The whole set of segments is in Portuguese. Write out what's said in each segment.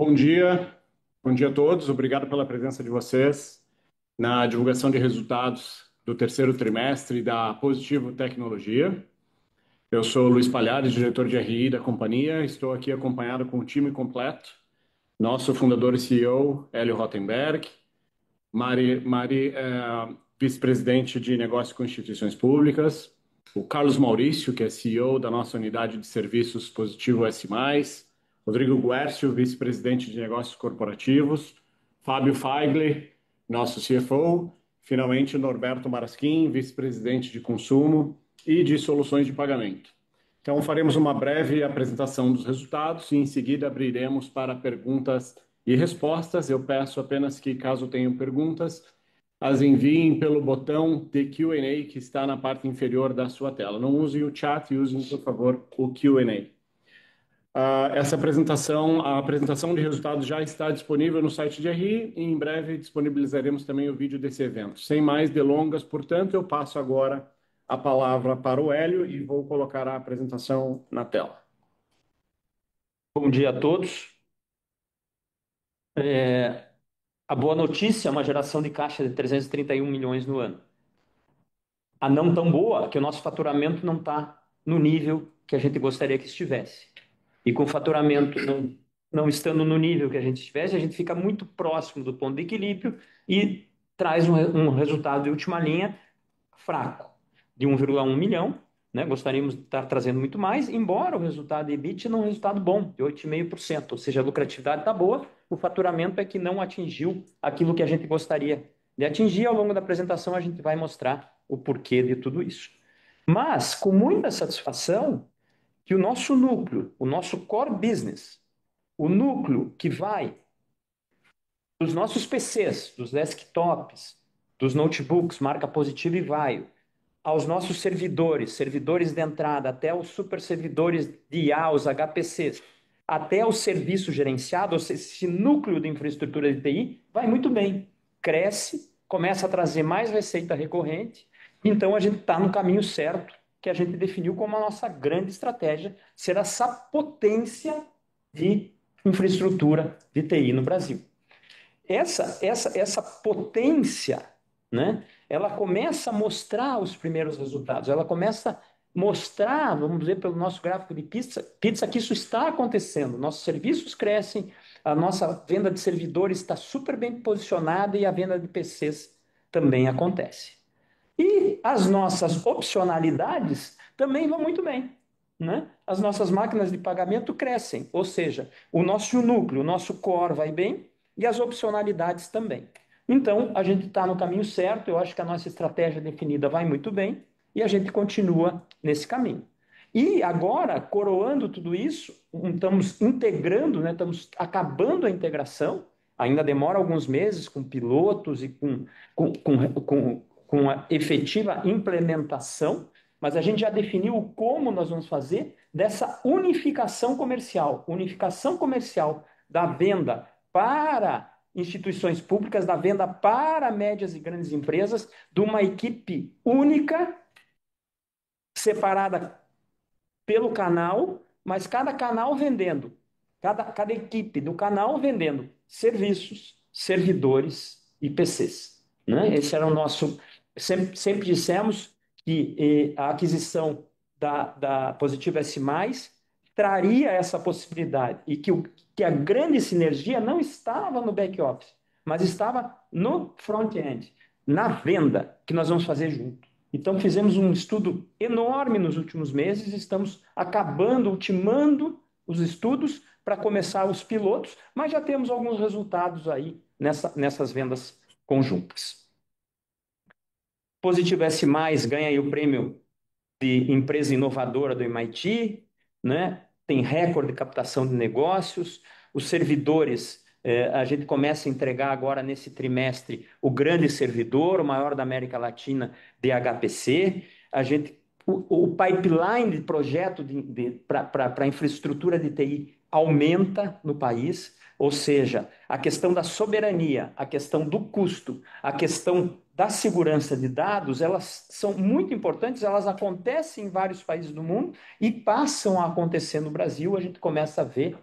Bom dia a todos. Obrigado pela presença de vocês na divulgação de resultados do terceiro trimestre da Positivo Tecnologia. Eu sou Luiz Palhares, diretor de RI da companhia. Estou aqui acompanhado com o time completo. Nosso fundador e CEO, Hélio Rottenberg, vice-presidente de Negócios com Instituições Públicas, o Carlos Maurício, que é CEO da nossa unidade de serviços Positivo S+, Rodrigo Guercio, vice-presidente de Negócios Corporativos, Fábio Feigli, nosso CFO, finalmente Norberto Marasquim, vice-presidente de Consumo e de Soluções de Pagamento. Então, faremos uma breve apresentação dos resultados e, em seguida, abriremos para perguntas e respostas. Eu peço apenas que, caso tenham perguntas, as enviem pelo botão de Q&A que está na parte inferior da sua tela. Não usem o chat, usem, por favor, o Q&A. A apresentação de resultados já está disponível no site de RI e em breve disponibilizaremos também o vídeo desse evento. Sem mais delongas, portanto, eu passo agora a palavra para o Hélio e vou colocar a apresentação na tela. Bom dia a todos. A boa notícia é uma geração de caixa de 331 milhões no ano. A não tão boa é que o nosso faturamento não está no nível que a gente gostaria que estivesse. E com o faturamento não estando no nível que a gente estivesse, a gente fica muito próximo do ponto de equilíbrio e traz um resultado de última linha fraco, de 1,1 milhão, né? Gostaríamos de estar trazendo muito mais, embora o resultado de EBIT não é um resultado bom, de 8,5%, ou seja, a lucratividade está boa, o faturamento é que não atingiu aquilo que a gente gostaria de atingir. Ao longo da apresentação a gente vai mostrar o porquê de tudo isso. Mas, com muita satisfação, que o nosso núcleo, o nosso core business, o núcleo que vai dos nossos PCs, dos desktops, dos notebooks, marca Positivo e Vaio, aos nossos servidores, servidores de entrada, até os super servidores de IA, os HPCs, até o serviço gerenciado, ou seja, esse núcleo de infraestrutura de TI, vai muito bem. Cresce, começa a trazer mais receita recorrente, então a gente está no caminho certo, que a gente definiu como a nossa grande estratégia, ser essa potência de infraestrutura de TI no Brasil. Essa potência, né, ela começa a mostrar os primeiros resultados, ela começa a mostrar, vamos ver pelo nosso gráfico de pizza que isso está acontecendo. Nossos serviços crescem, a nossa venda de servidores está super bem posicionada e a venda de PCs também acontece. E as nossas opcionalidades também vão muito bem, né? As nossas máquinas de pagamento crescem, ou seja, o nosso núcleo, o nosso core vai bem e as opcionalidades também. Então, a gente está no caminho certo, eu acho que a nossa estratégia definida vai muito bem e a gente continua nesse caminho. E agora, coroando tudo isso, estamos integrando, né, estamos acabando a integração, ainda demora alguns meses com pilotos e com a efetiva implementação, mas a gente já definiu como nós vamos fazer dessa unificação comercial da venda para instituições públicas, da venda para médias e grandes empresas, de uma equipe única, separada pelo canal, mas cada canal vendendo, cada equipe do canal vendendo serviços, servidores e PCs. Né? Esse era o nosso. Sempre dissemos que a aquisição da Positivo S+, traria essa possibilidade e que a grande sinergia não estava no back-office, mas estava no front-end, na venda, que nós vamos fazer junto. Então, fizemos um estudo enorme nos últimos meses, estamos acabando, ultimando os estudos para começar os pilotos, mas já temos alguns resultados aí nessas vendas conjuntas. Positivo S+, ganha aí o prêmio de empresa inovadora do MIT, né? Tem recorde de captação de negócios, os servidores, a gente começa a entregar agora nesse trimestre o grande servidor, o maior da América Latina, DHPC, o pipeline de projeto para infraestrutura de TI aumenta no país, ou seja, a questão da soberania, a questão do custo, a questão da segurança de dados, elas são muito importantes, elas acontecem em vários países do mundo e passam a acontecer no Brasil. A gente começa a ver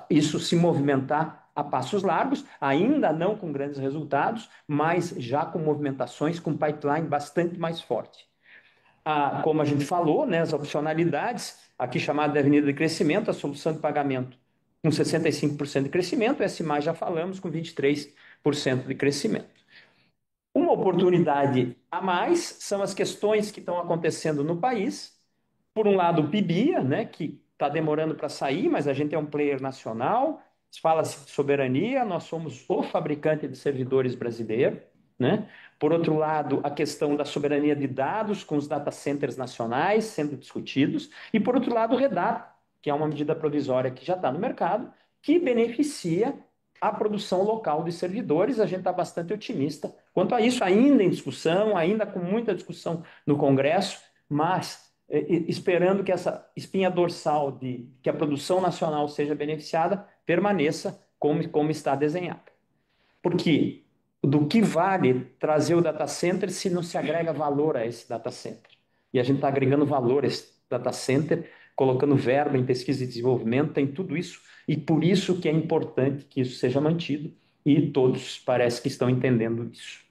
isso se movimentar a passos largos, ainda não com grandes resultados, mas já com movimentações, com pipeline bastante mais forte. Como a gente falou, né, as opcionalidades, aqui chamada de avenida de crescimento, a solução de pagamento com 65% de crescimento, essa mais já falamos, com 23% de crescimento. Uma oportunidade a mais são as questões que estão acontecendo no país. Por um lado, o PIBIA, né, que está demorando para sair, mas a gente é um player nacional, fala-se de soberania, nós somos o fabricante de servidores brasileiro, né? Por outro lado, a questão da soberania de dados com os data centers nacionais sendo discutidos, e por outro lado, o REDAR, que é uma medida provisória que já está no mercado, que beneficia a produção local de servidores. A gente está bastante otimista quanto a isso, ainda em discussão, ainda com muita discussão no Congresso, mas esperando que essa espinha dorsal de que a produção nacional seja beneficiada permaneça como está desenhada. Porque do que vale trazer o data center se não se agrega valor a esse data center? E a gente está agregando valor a esse data center, colocando verba em pesquisa e desenvolvimento, tem tudo isso, e por isso que é importante que isso seja mantido, e todos parece que estão entendendo isso.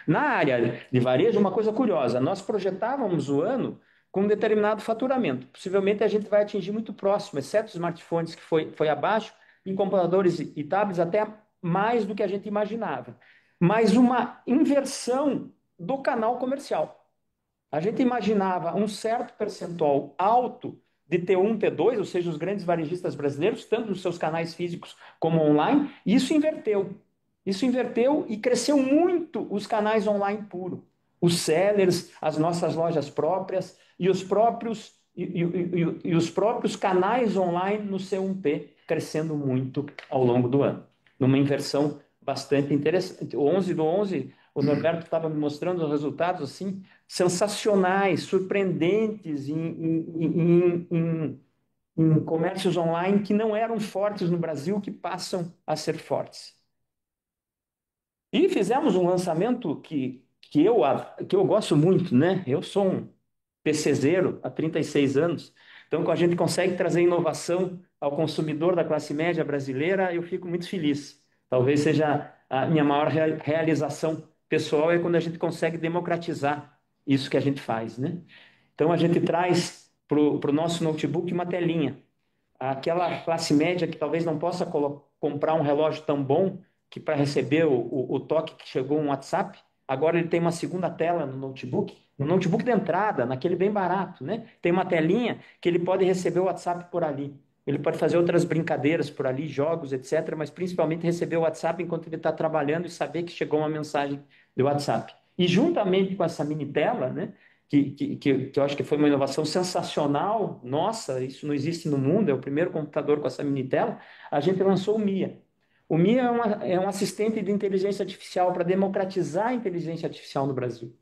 Na área de varejo, uma coisa curiosa, nós projetávamos o ano com um determinado faturamento. Possivelmente a gente vai atingir muito próximo, exceto os smartphones que foi abaixo, em computadores e tablets até mais do que a gente imaginava. Mas uma inversão do canal comercial. A gente imaginava um certo percentual alto de T1, T2, ou seja, os grandes varejistas brasileiros, tanto nos seus canais físicos como online, e isso inverteu. Isso inverteu e cresceu muito os canais online puro. Os sellers, as nossas lojas próprias e os próprios, e os próprios canais online no C1P crescendo muito ao longo do ano. Numa inversão bastante interessante. O 11 do 11, o Norberto estava me mostrando os resultados assim, sensacionais, surpreendentes em comércios online que não eram fortes no Brasil, que passam a ser fortes. E fizemos um lançamento que eu gosto muito, né? Eu sou um PCzeiro há 36 anos, então quando a gente consegue trazer inovação ao consumidor da classe média brasileira, eu fico muito feliz. Talvez seja a minha maior realização pessoal é quando a gente consegue democratizar isso que a gente faz, né? Então a gente traz para o nosso notebook uma telinha. Aquela classe média que talvez não possa comprar um relógio tão bom que para receber o toque que chegou um WhatsApp, agora ele tem uma segunda tela no notebook de entrada, naquele bem barato, né? Tem uma telinha que ele pode receber o WhatsApp por ali. Ele pode fazer outras brincadeiras por ali, jogos, etc., mas principalmente receber o WhatsApp enquanto ele está trabalhando e saber que chegou uma mensagem do WhatsApp. E juntamente com essa mini tela, né, que eu acho que foi uma inovação sensacional, nossa, isso não existe no mundo, é o primeiro computador com essa mini tela, a gente lançou o Mia. O Mia é um assistente de inteligência artificial para democratizar a inteligência artificial no Brasil.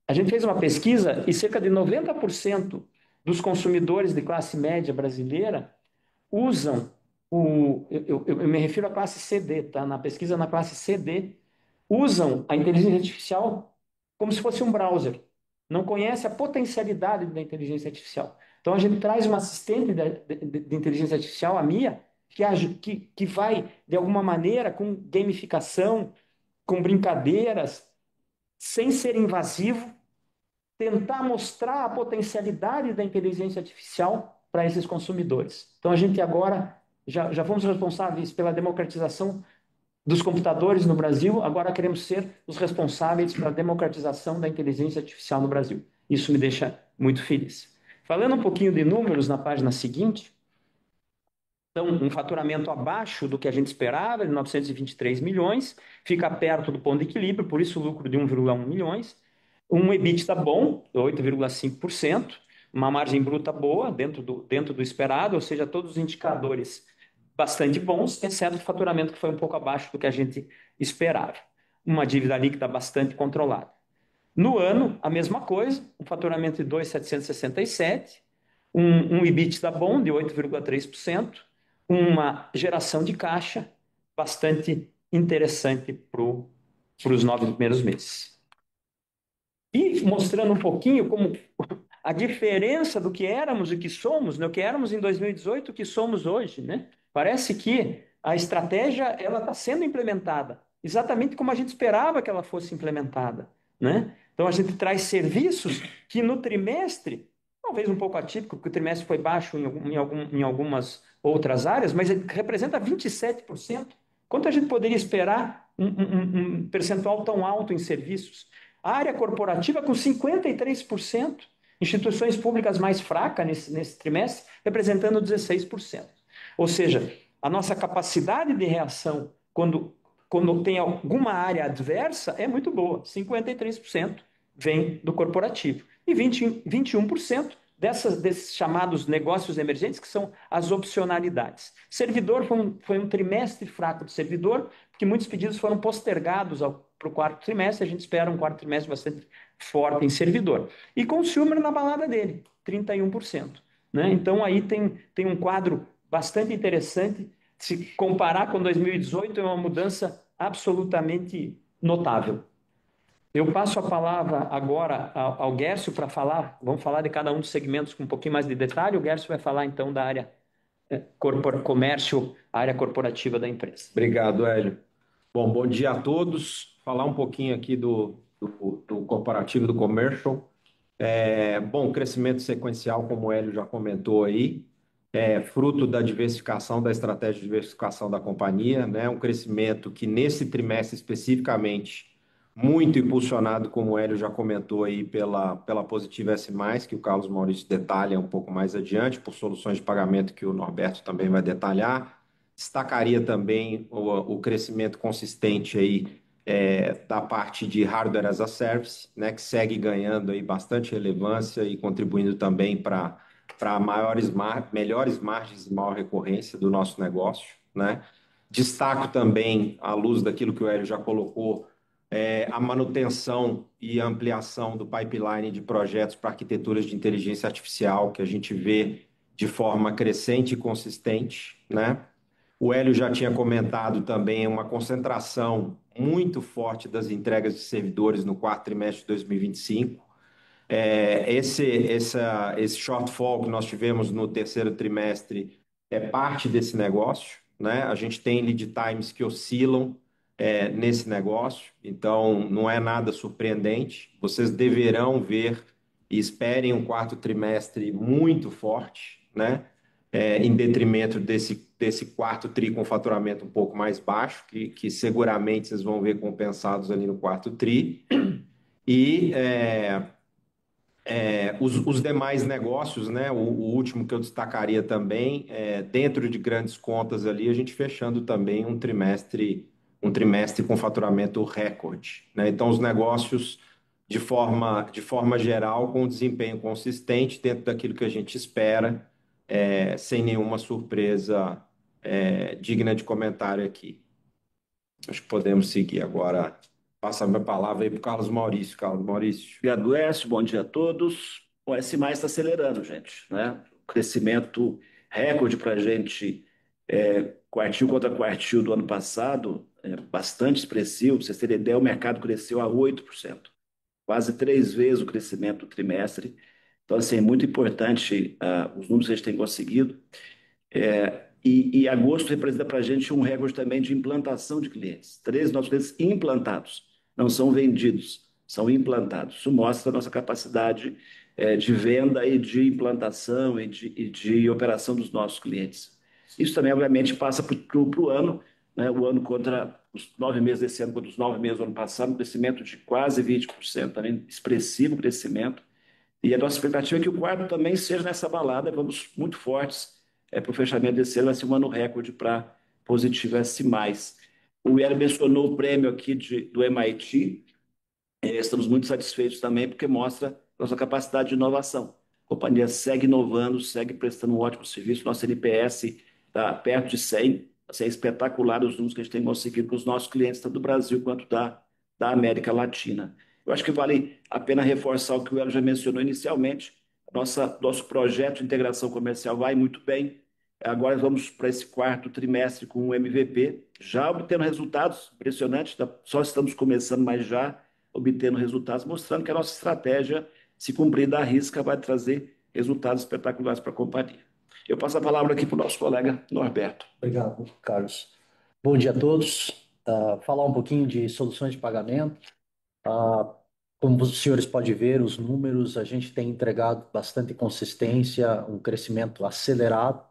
A gente fez uma pesquisa e cerca de 90% dos consumidores de classe média brasileira usam eu me refiro à classe CD, tá? Na pesquisa na classe CD, usam a inteligência artificial como se fosse um browser. Não conhece a potencialidade da inteligência artificial. Então a gente traz uma assistente de inteligência artificial, a Mia, que vai, de alguma maneira, com gamificação, com brincadeiras, sem ser invasivo, tentar mostrar a potencialidade da inteligência artificial para esses consumidores. Então, a gente agora já fomos responsáveis pela democratização dos computadores no Brasil, agora queremos ser os responsáveis pela democratização da inteligência artificial no Brasil. Isso me deixa muito feliz. Falando um pouquinho de números na página seguinte, então, um faturamento abaixo do que a gente esperava, de 923 milhões, fica perto do ponto de equilíbrio, por isso o lucro de 1,1 milhões. Um EBITDA bom, 8,5%, uma margem bruta boa, dentro do esperado, ou seja, todos os indicadores bastante bons, exceto o faturamento que foi um pouco abaixo do que a gente esperava. Uma dívida líquida bastante controlada. No ano, a mesma coisa, um faturamento de 2,767, um EBITDA bom de 8,3%, uma geração de caixa bastante interessante para os 9 primeiros meses. E mostrando um pouquinho como a diferença do que éramos e que somos, né? O que éramos em 2018 e o que somos hoje, né? Parece que a estratégia ela está sendo implementada exatamente como a gente esperava que ela fosse implementada, né? Então a gente traz serviços que no trimestre, talvez um pouco atípico, porque o trimestre foi baixo em algumas outras áreas, mas ele representa 27%. Quanto a gente poderia esperar um percentual tão alto em serviços? A área corporativa com 53%, instituições públicas mais fracas nesse trimestre, representando 16%. Ou seja, a nossa capacidade de reação quando tem alguma área adversa é muito boa. 53% vem do corporativo e 21% desses chamados negócios emergentes, que são as opcionalidades. Servidor foi um trimestre fraco de servidor, porque muitos pedidos foram postergados para o quarto trimestre, a gente espera um quarto trimestre bastante forte em servidor. E consumer na balada dele, 31%. Né? Então aí tem um quadro bastante interessante. Se comparar com 2018, é uma mudança absolutamente notável. Eu passo a palavra agora ao Guercio para falar, vamos falar de cada um dos segmentos com um pouquinho mais de detalhe. O Guercio vai falar então da área comércio, a área corporativa da empresa. Obrigado, Hélio. Bom dia a todos. Falar um pouquinho aqui do corporativo, do commercial. Crescimento sequencial, como o Hélio já comentou aí, fruto da diversificação, da estratégia de diversificação da companhia, né? Um crescimento que nesse trimestre especificamente, muito impulsionado, como o Hélio já comentou aí, pela Positivo S+, que o Carlos Maurício detalha um pouco mais adiante, por soluções de pagamento que o Norberto também vai detalhar. Destacaria também o crescimento consistente aí, da parte de Hardware as a Service, né, que segue ganhando aí bastante relevância e contribuindo também para melhores margens e maior recorrência do nosso negócio, né? Destaco também, à luz daquilo que o Hélio já colocou, a manutenção e ampliação do pipeline de projetos para arquiteturas de inteligência artificial, que a gente vê de forma crescente e consistente, né? O Hélio já tinha comentado também uma concentração muito forte das entregas de servidores no quarto trimestre de 2025. Esse shortfall que nós tivemos no terceiro trimestre é parte desse negócio, né? A gente tem lead times que oscilam nesse negócio, então não é nada surpreendente. Vocês deverão ver e esperem um quarto trimestre muito forte, né? Em detrimento desse quarto tri com faturamento um pouco mais baixo, que seguramente vocês vão ver compensados ali no quarto tri. E os demais negócios, né? O último que eu destacaria também, dentro de grandes contas ali, a gente fechando também um trimestre com faturamento recorde, né? Então, os negócios, de forma geral, com desempenho consistente dentro daquilo que a gente espera, sem nenhuma surpresa digna de comentário aqui. Acho que podemos seguir agora. Passar minha palavra aí para o Carlos Maurício. Carlos Maurício. Obrigado, Écio. Bom dia a todos. O S+ está acelerando, gente, né? Crescimento recorde para a gente, quartil contra quartil do ano passado, bastante expressivo. Para vocês terem ideia, o mercado cresceu a 8%, quase 3 vezes o crescimento do trimestre. Então, assim, é muito importante os números que a gente tem conseguido. E agosto representa para a gente um recorde também de implantação de clientes. 13 novos clientes implantados, não são vendidos, são implantados. Isso mostra a nossa capacidade de venda e de implantação e de operação dos nossos clientes. Isso também, obviamente, passa para o ano, né? O ano contra os 9 meses desse ano, contra os 9 meses do ano passado, um crescimento de quase 20%, também expressivo crescimento. E a nossa expectativa é que o quarto também seja nessa balada. Vamos muito fortes para o fechamento desse ano. Vai ser um ano recorde para Positivo S+. O Hélio mencionou o prêmio aqui do MIT. Estamos muito satisfeitos também, porque mostra nossa capacidade de inovação. A companhia segue inovando, segue prestando um ótimo serviço. Nosso NPS está perto de 100. Assim, é espetacular os números que a gente tem conseguido com os nossos clientes, tanto do Brasil quanto da América Latina. Eu acho que vale a pena reforçar o que o Hélio já mencionou inicialmente. Nosso projeto de integração comercial vai muito bem. Agora vamos para esse quarto trimestre com o MVP, já obtendo resultados impressionantes. Só estamos começando, mas já obtendo resultados, mostrando que a nossa estratégia se cumprir da risca, vai trazer resultados espetaculares para a companhia. Eu passo a palavra aqui para o nosso colega Norberto. Obrigado, Carlos. Bom dia a todos. Falar um pouquinho de soluções de pagamento. Ah, Como os senhores podem ver, os números, a gente tem entregado bastante consistência, um crescimento acelerado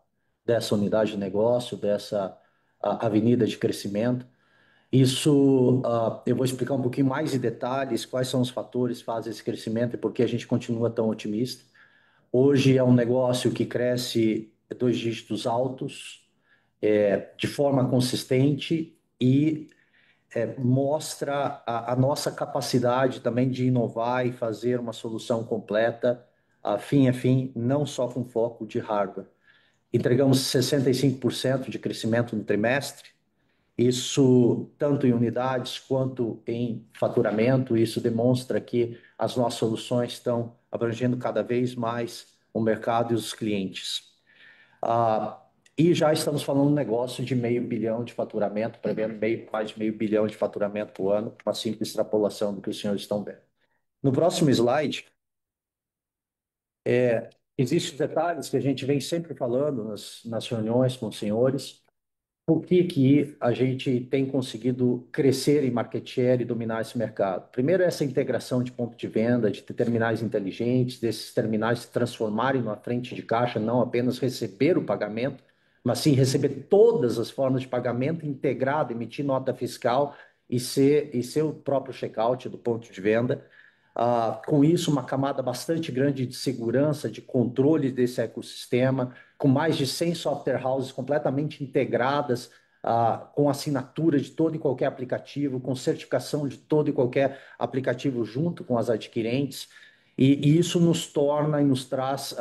dessa unidade de negócio, dessa avenida de crescimento. Isso, eu vou explicar um pouquinho mais em detalhes quais são os fatores que fazem esse crescimento e por que a gente continua tão otimista. Hoje é um negócio que cresce dois dígitos altos, de forma consistente e mostra a nossa capacidade também de inovar e fazer uma solução completa, fim a fim, não só com foco de hardware. Entregamos 65% de crescimento no trimestre, isso tanto em unidades quanto em faturamento, isso demonstra que as nossas soluções estão abrangendo cada vez mais o mercado e os clientes. Ah, e já estamos falando de um negócio de R$ 500 milhão de faturamento, prevendo mais de R$ 500 milhão de faturamento por ano, uma simples extrapolação do que os senhores estão vendo. No próximo slide, existem os detalhes que a gente vem sempre falando nas reuniões com os senhores. Por que a gente tem conseguido crescer em market share e dominar esse mercado? Primeiro, essa integração de ponto de venda, de terminais inteligentes, desses terminais se transformarem numa frente de caixa, não apenas receber o pagamento, mas sim receber todas as formas de pagamento integrado, emitir nota fiscal e ser o próprio checkout do ponto de venda. Com isso, uma camada bastante grande de segurança, de controle desse ecossistema, com mais de 100 software houses completamente integradas, com assinatura de todo e qualquer aplicativo, com certificação de todo e qualquer aplicativo junto com as adquirentes. E isso nos torna e nos traz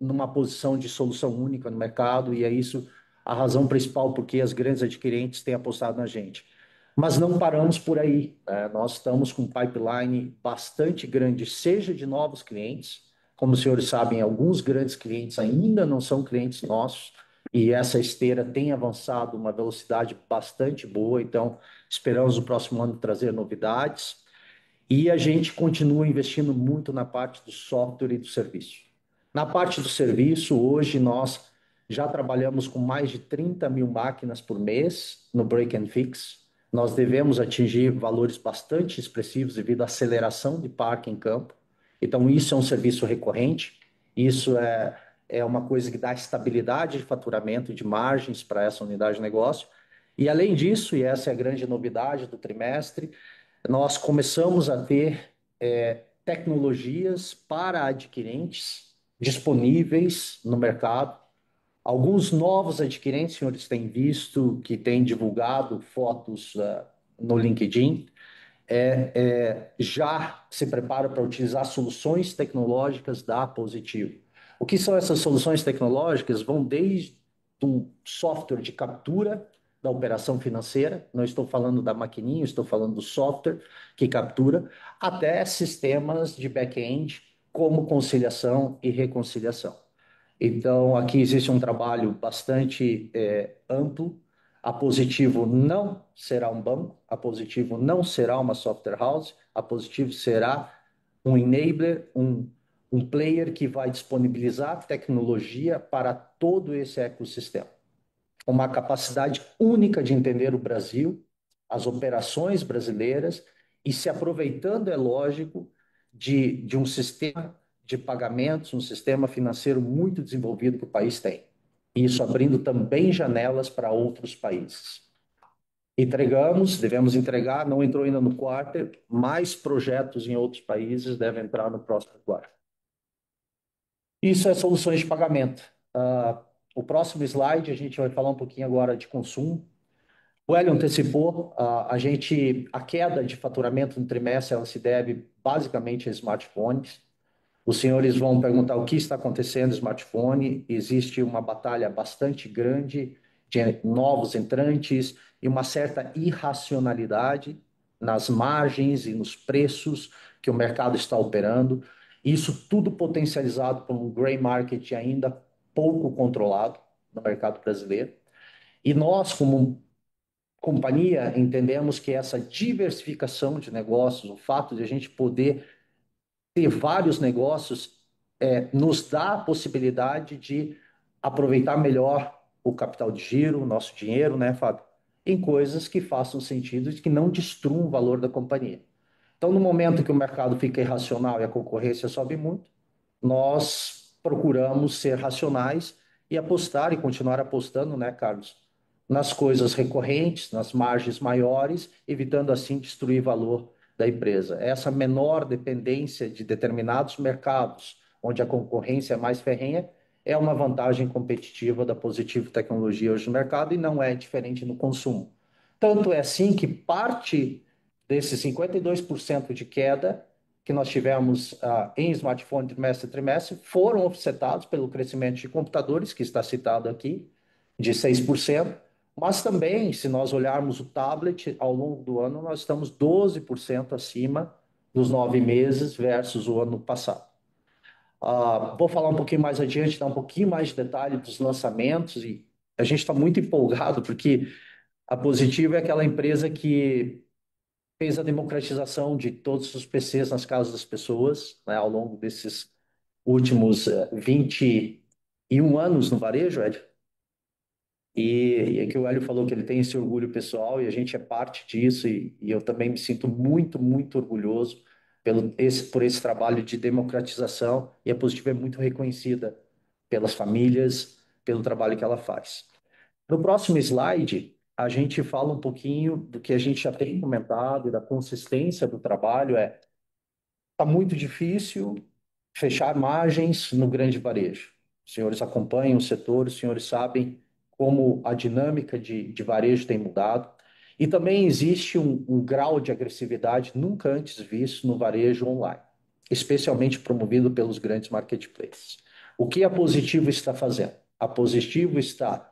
numa posição de solução única no mercado, e é isso a razão principal porque as grandes adquirentes têm apostado na gente. Mas não paramos por aí, né? Nós estamos com um pipeline bastante grande, seja de novos clientes, como os senhores sabem, alguns grandes clientes ainda não são clientes nossos, e essa esteira tem avançado uma velocidade bastante boa, então esperamos no próximo ano trazer novidades. E a gente continua investindo muito na parte do software e do serviço. Na parte do serviço, hoje nós já trabalhamos com mais de 30 mil máquinas por mês no Break and Fix. Nós devemos atingir valores bastante expressivos devido à aceleração de parque em campo. Então, isso é um serviço recorrente, isso é uma coisa que dá estabilidade de faturamento e de margens para essa unidade de negócio. E, além disso, e essa é a grande novidade do trimestre, nós começamos a ter tecnologias para adquirentes disponíveis no mercado. Alguns novos adquirentes, senhores, têm visto, que têm divulgado fotos no LinkedIn, já se prepara para utilizar soluções tecnológicas da Positivo. O que são essas soluções tecnológicas? Vão desde um software de captura da operação financeira, não estou falando da maquininha, estou falando do software que captura, até sistemas de back-end, como conciliação e reconciliação. Então, aqui existe um trabalho bastante amplo. A Positivo não será um banco, a Positivo não será uma software house, a Positivo será um enabler, um player que vai disponibilizar tecnologia para todo esse ecossistema. Uma capacidade única de entender o Brasil, as operações brasileiras e se aproveitando, é lógico, de um sistema de pagamentos, um sistema financeiro muito desenvolvido que o país tem. Isso abrindo também janelas para outros países. Entregamos, devemos entregar, não entrou ainda no quarter, mais projetos em outros países devem entrar no próximo quarter. Isso é soluções de pagamento. O próximo slide, a gente vai falar um pouquinho agora de consumo. O Hélio antecipou, a queda de faturamento no trimestre, ela se deve basicamente a smartphones. Os senhores vão perguntar o que está acontecendo no smartphone. Existe uma batalha bastante grande de novos entrantes e uma certa irracionalidade nas margens e nos preços que o mercado está operando. Isso tudo potencializado por um gray market ainda pouco controlado no mercado brasileiro. E nós, como companhia, entendemos que essa diversificação de negócios, o fato de a gente poder ter vários negócios nos dá a possibilidade de aproveitar melhor o capital de giro, o nosso dinheiro, né, Fábio? Em coisas que façam sentido e que não destruam o valor da companhia. Então, no momento que o mercado fica irracional e a concorrência sobe muito, nós procuramos ser racionais e apostar e continuar apostando, né, Carlos, nas coisas recorrentes, nas margens maiores, evitando assim destruir valor da empresa. Essa menor dependência de determinados mercados, onde a concorrência é mais ferrenha, é uma vantagem competitiva da Positivo Tecnologia hoje no mercado e não é diferente no consumo. Tanto é assim que parte desses 52% de queda que nós tivemos em smartphone trimestre a trimestre foram offsetados pelo crescimento de computadores, que está citado aqui, de 6%, mas também, se nós olharmos o tablet, ao longo do ano, nós estamos 12% acima dos 9 meses versus o ano passado. Vou falar um pouquinho mais adiante, dar um pouquinho mais de detalhe dos lançamentos, e a gente está muito empolgado, porque a Positivo é aquela empresa que fez a democratização de todos os PCs nas casas das pessoas, né, ao longo desses últimos 21 anos no varejo, Ed. E é que o Hélio falou que ele tem esse orgulho pessoal e a gente é parte disso e eu também me sinto muito, muito orgulhoso por esse trabalho de democratização e a Positivo é muito reconhecida pelas famílias, pelo trabalho que ela faz. No próximo slide, a gente fala um pouquinho do que a gente já tem comentado e da consistência do trabalho. Está muito difícil fechar margens no grande varejo. Os senhores acompanham o setor, os senhores sabem como a dinâmica de varejo tem mudado. E também existe um grau de agressividade nunca antes visto no varejo online, especialmente promovido pelos grandes marketplaces. O que a Positivo está fazendo? A Positivo está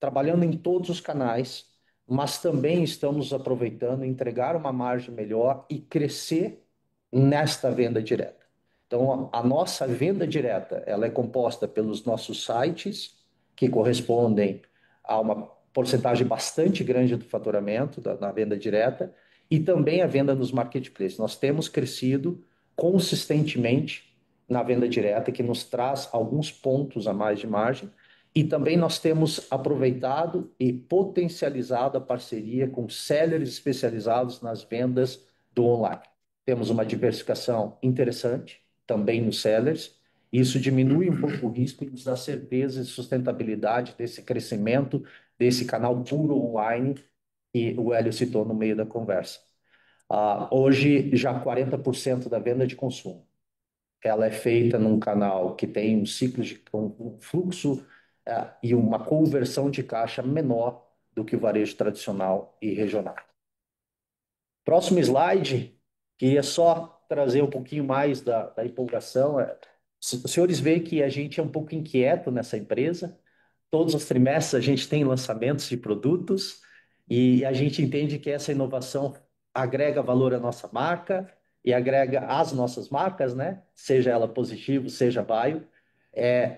trabalhando em todos os canais, mas também estamos aproveitando entregar uma margem melhor e crescer nesta venda direta. Então, a nossa venda direta, ela é composta pelos nossos sites, que correspondem a uma porcentagem bastante grande do faturamento na venda direta, e também a venda nos marketplaces. Nós temos crescido consistentemente na venda direta, que nos traz alguns pontos a mais de margem, e também nós temos aproveitado e potencializado a parceria com sellers especializados nas vendas do online. Temos uma diversificação interessante também nos sellers. Isso diminui um pouco o risco e nos dá certeza e sustentabilidade desse crescimento, desse canal puro online que o Hélio citou no meio da conversa. Hoje, já 40% da venda de consumo ela é feita num canal que tem um ciclo de um fluxo e uma conversão de caixa menor do que o varejo tradicional e regional. Próximo slide, queria só trazer um pouquinho mais da empolgação. Os senhores veem que a gente é um pouco inquieto nessa empresa. Todos os trimestres a gente tem lançamentos de produtos e a gente entende que essa inovação agrega valor à nossa marca e agrega às nossas marcas, né? Seja ela Positivo, seja Vaio.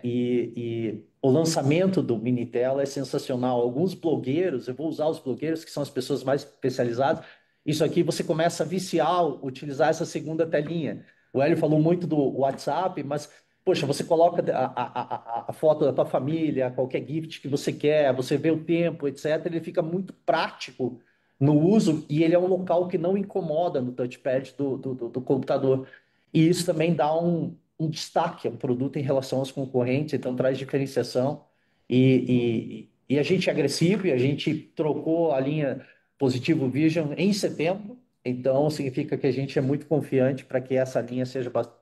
E o lançamento do Minitel é sensacional. Alguns blogueiros, eu vou usar os blogueiros, que são as pessoas mais especializadas, isso aqui você começa a viciar, utilizar essa segunda telinha. O Hélio falou muito do WhatsApp, mas, poxa, você coloca a foto da tua família, qualquer gift que você quer, você vê o tempo, etc. Ele fica muito prático no uso e ele é um local que não incomoda no touchpad do computador. E isso também dá um destaque ao produto em relação aos concorrentes, então traz diferenciação. E a gente é agressivo e a gente trocou a linha Positivo Vision em setembro, então significa que a gente é muito confiante para que essa linha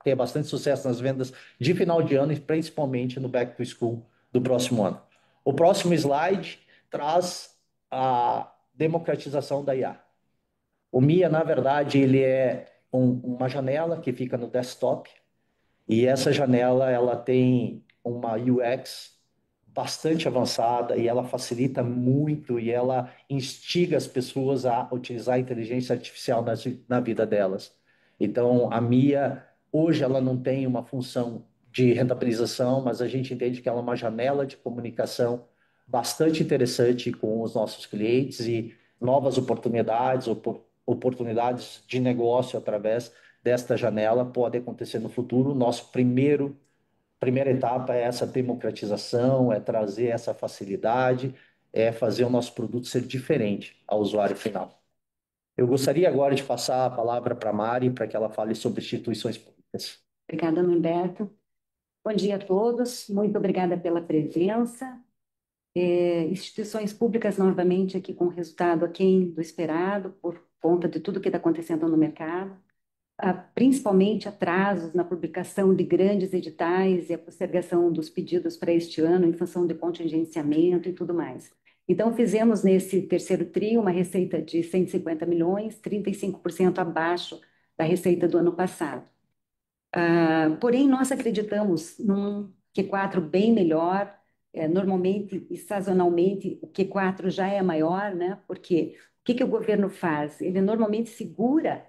tenha bastante sucesso nas vendas de final de ano e principalmente no Back to School do próximo ano. O próximo slide traz a democratização da IA. O MIA, na verdade, ele é uma janela que fica no desktop e essa janela ela tem uma UX bastante avançada e ela facilita muito e ela instiga as pessoas a utilizar a inteligência artificial na vida delas. Então, a MIA, hoje, ela não tem uma função de rentabilização, mas a gente entende que ela é uma janela de comunicação bastante interessante com os nossos clientes e novas oportunidades de negócio através desta janela pode acontecer no futuro. Nosso primeira etapa é essa democratização, é trazer essa facilidade, é fazer o nosso produto ser diferente ao usuário final. Eu gostaria agora de passar a palavra para a Mari, para que ela fale sobre instituições públicas. Obrigada, Norberto. Bom dia a todos, muito obrigada pela presença. Instituições públicas, novamente, aqui com resultado aquém do esperado, por conta de tudo que está acontecendo no mercado, principalmente atrasos na publicação de grandes editais e a postergação dos pedidos para este ano, em função de contingenciamento e tudo mais. Então, fizemos nesse terceiro trio uma receita de 150 milhões, 35% abaixo da receita do ano passado. Porém, nós acreditamos num Q4 bem melhor. Normalmente e sazonalmente, o Q4 já é maior, né? Porque o que o governo faz? Ele normalmente segura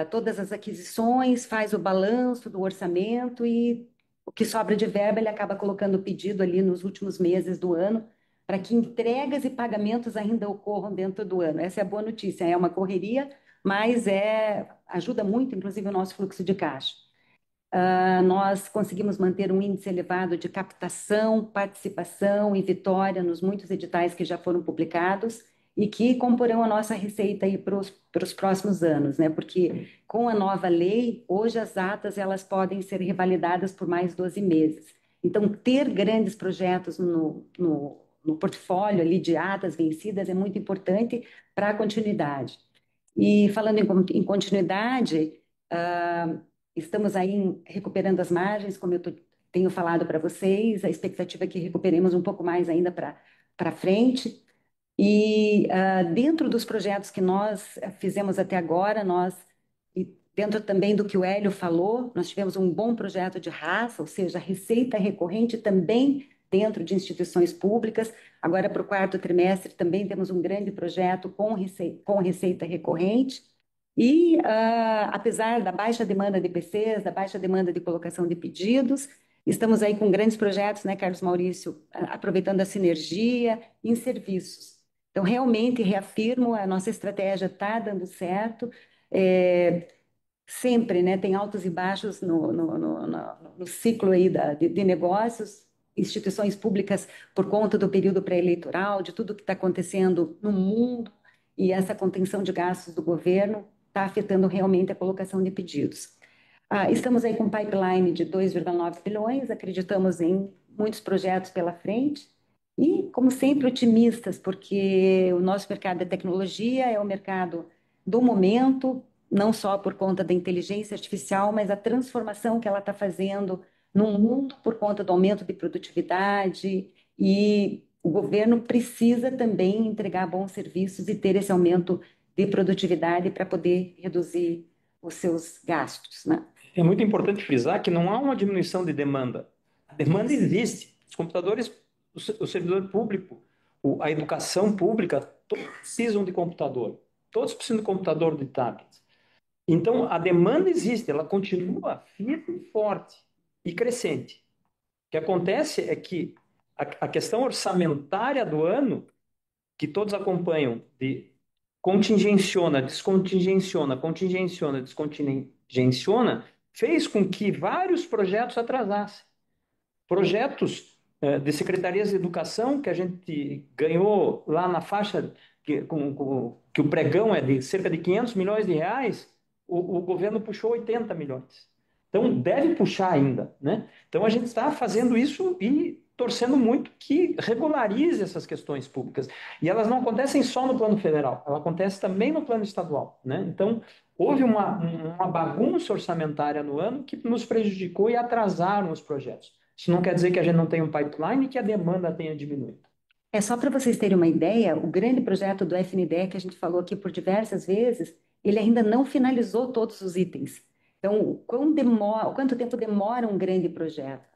todas as aquisições, faz o balanço do orçamento e o que sobra de verba ele acaba colocando o pedido ali nos últimos meses do ano para que entregas e pagamentos ainda ocorram dentro do ano. Essa é a boa notícia. É uma correria, mas ajuda muito, inclusive, o nosso fluxo de caixa. Nós conseguimos manter um índice elevado de captação, participação e vitória nos muitos editais que já foram publicados e que comporão a nossa receita aí para os próximos anos, né? Porque com a nova lei, hoje as atas elas podem ser revalidadas por mais 12 meses. Então, ter grandes projetos no portfólio ali de atas vencidas é muito importante para a continuidade. E falando em continuidade, estamos aí recuperando as margens, como eu tenho falado para vocês, a expectativa é que recuperemos um pouco mais ainda para frente. E dentro dos projetos que nós fizemos até agora, e dentro também do que o Hélio falou, nós tivemos um bom projeto de raça, ou seja, receita recorrente também dentro de instituições públicas. Agora, para o quarto trimestre, também temos um grande projeto com receita recorrente. E, apesar da baixa demanda de PCs, da baixa demanda de colocação de pedidos, estamos aí com grandes projetos, né, Carlos Maurício, aproveitando a sinergia em serviços. Então, realmente, reafirmo, a nossa estratégia está dando certo. Sempre, né, tem altos e baixos no ciclo aí de negócios, instituições públicas, por conta do período pré-eleitoral, de tudo que está acontecendo no mundo, e essa contenção de gastos do governo está afetando realmente a colocação de pedidos. Estamos aí com um pipeline de 2,9 bilhões, acreditamos em muitos projetos pela frente e, como sempre, otimistas, porque o nosso mercado de tecnologia é o mercado do momento, não só por conta da inteligência artificial, mas a transformação que ela está fazendo no mundo por conta do aumento de produtividade, e o governo precisa também entregar bons serviços e ter esse aumento de produtividade para poder reduzir os seus gastos, né? É muito importante frisar que não há uma diminuição de demanda. A demanda existe. Os computadores, o servidor público, a educação pública, todos precisam de computador. Todos precisam de computador, de tablet. Então, a demanda existe, ela continua firme e forte e crescente. O que acontece é que a questão orçamentária do ano, que todos acompanham, de contingenciona, descontingenciona, contingenciona, descontingenciona, fez com que vários projetos atrasassem. Projetos de secretarias de educação que a gente ganhou lá na faixa que o pregão é de cerca de 500 milhões de reais, o governo puxou 80 milhões. Então, deve puxar ainda, né? Então, a gente está fazendo isso e torcendo muito que regularize essas questões públicas. E elas não acontecem só no plano federal, ela acontece também no plano estadual, né? Então, houve uma bagunça orçamentária no ano que nos prejudicou e atrasaram os projetos. Isso não quer dizer que a gente não tenha um pipeline e que a demanda tenha diminuído. Só para vocês terem uma ideia, o grande projeto do FNDE, que a gente falou aqui por diversas vezes, ele ainda não finalizou todos os itens. Então, quanto tempo demora um grande projeto?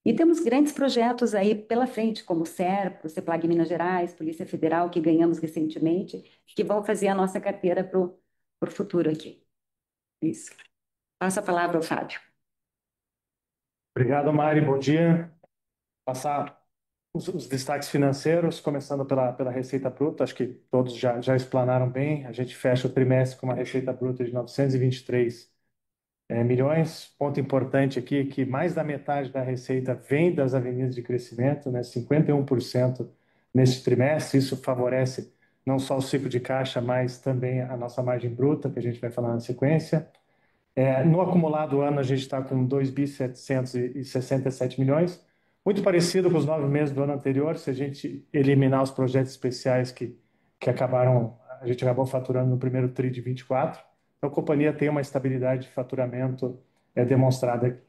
E temos grandes projetos aí pela frente, como o SERPRO, o CEPLAG Minas Gerais, Polícia Federal, que ganhamos recentemente, que vão fazer a nossa carteira para o futuro aqui. Isso. Passo a palavra ao Fábio. Obrigado, Mari. Bom dia. Passar os destaques financeiros, começando pela receita bruta. Acho que todos já explanaram bem. A gente fecha o trimestre com uma receita bruta de 923 milhões. Ponto importante aqui que mais da metade da receita vem das avenidas de crescimento, né? 51% neste trimestre. Isso favorece não só o ciclo de caixa, mas também a nossa margem bruta, que a gente vai falar na sequência. No acumulado ano, a gente está com 2.767 milhões, muito parecido com os 9 meses do ano anterior, se a gente eliminar os projetos especiais que a gente acabou faturando no primeiro TRI de 24. Então, a companhia tem uma estabilidade de faturamento demonstrada.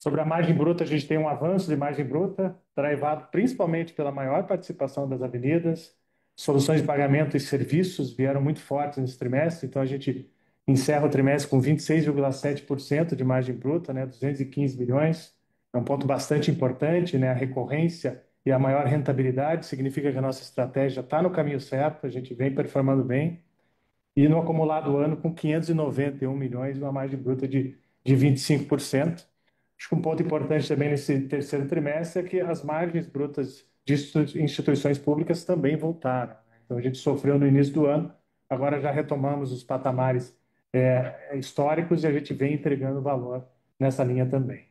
Sobre a margem bruta, a gente tem um avanço de margem bruta, drivado principalmente pela maior participação das avenidas. Soluções de pagamento e serviços vieram muito fortes nesse trimestre, então a gente encerra o trimestre com 26,7% de margem bruta, né, 215 milhões. É um ponto bastante importante, né? A recorrência e a maior rentabilidade significa que a nossa estratégia está no caminho certo, a gente vem performando bem. E no acumulado ano, com 591 milhões, uma margem bruta de 25%. Acho que um ponto importante também nesse terceiro trimestre é que as margens brutas de instituições públicas também voltaram, né? Então, a gente sofreu no início do ano, agora já retomamos os patamares históricos e a gente vem entregando valor nessa linha também.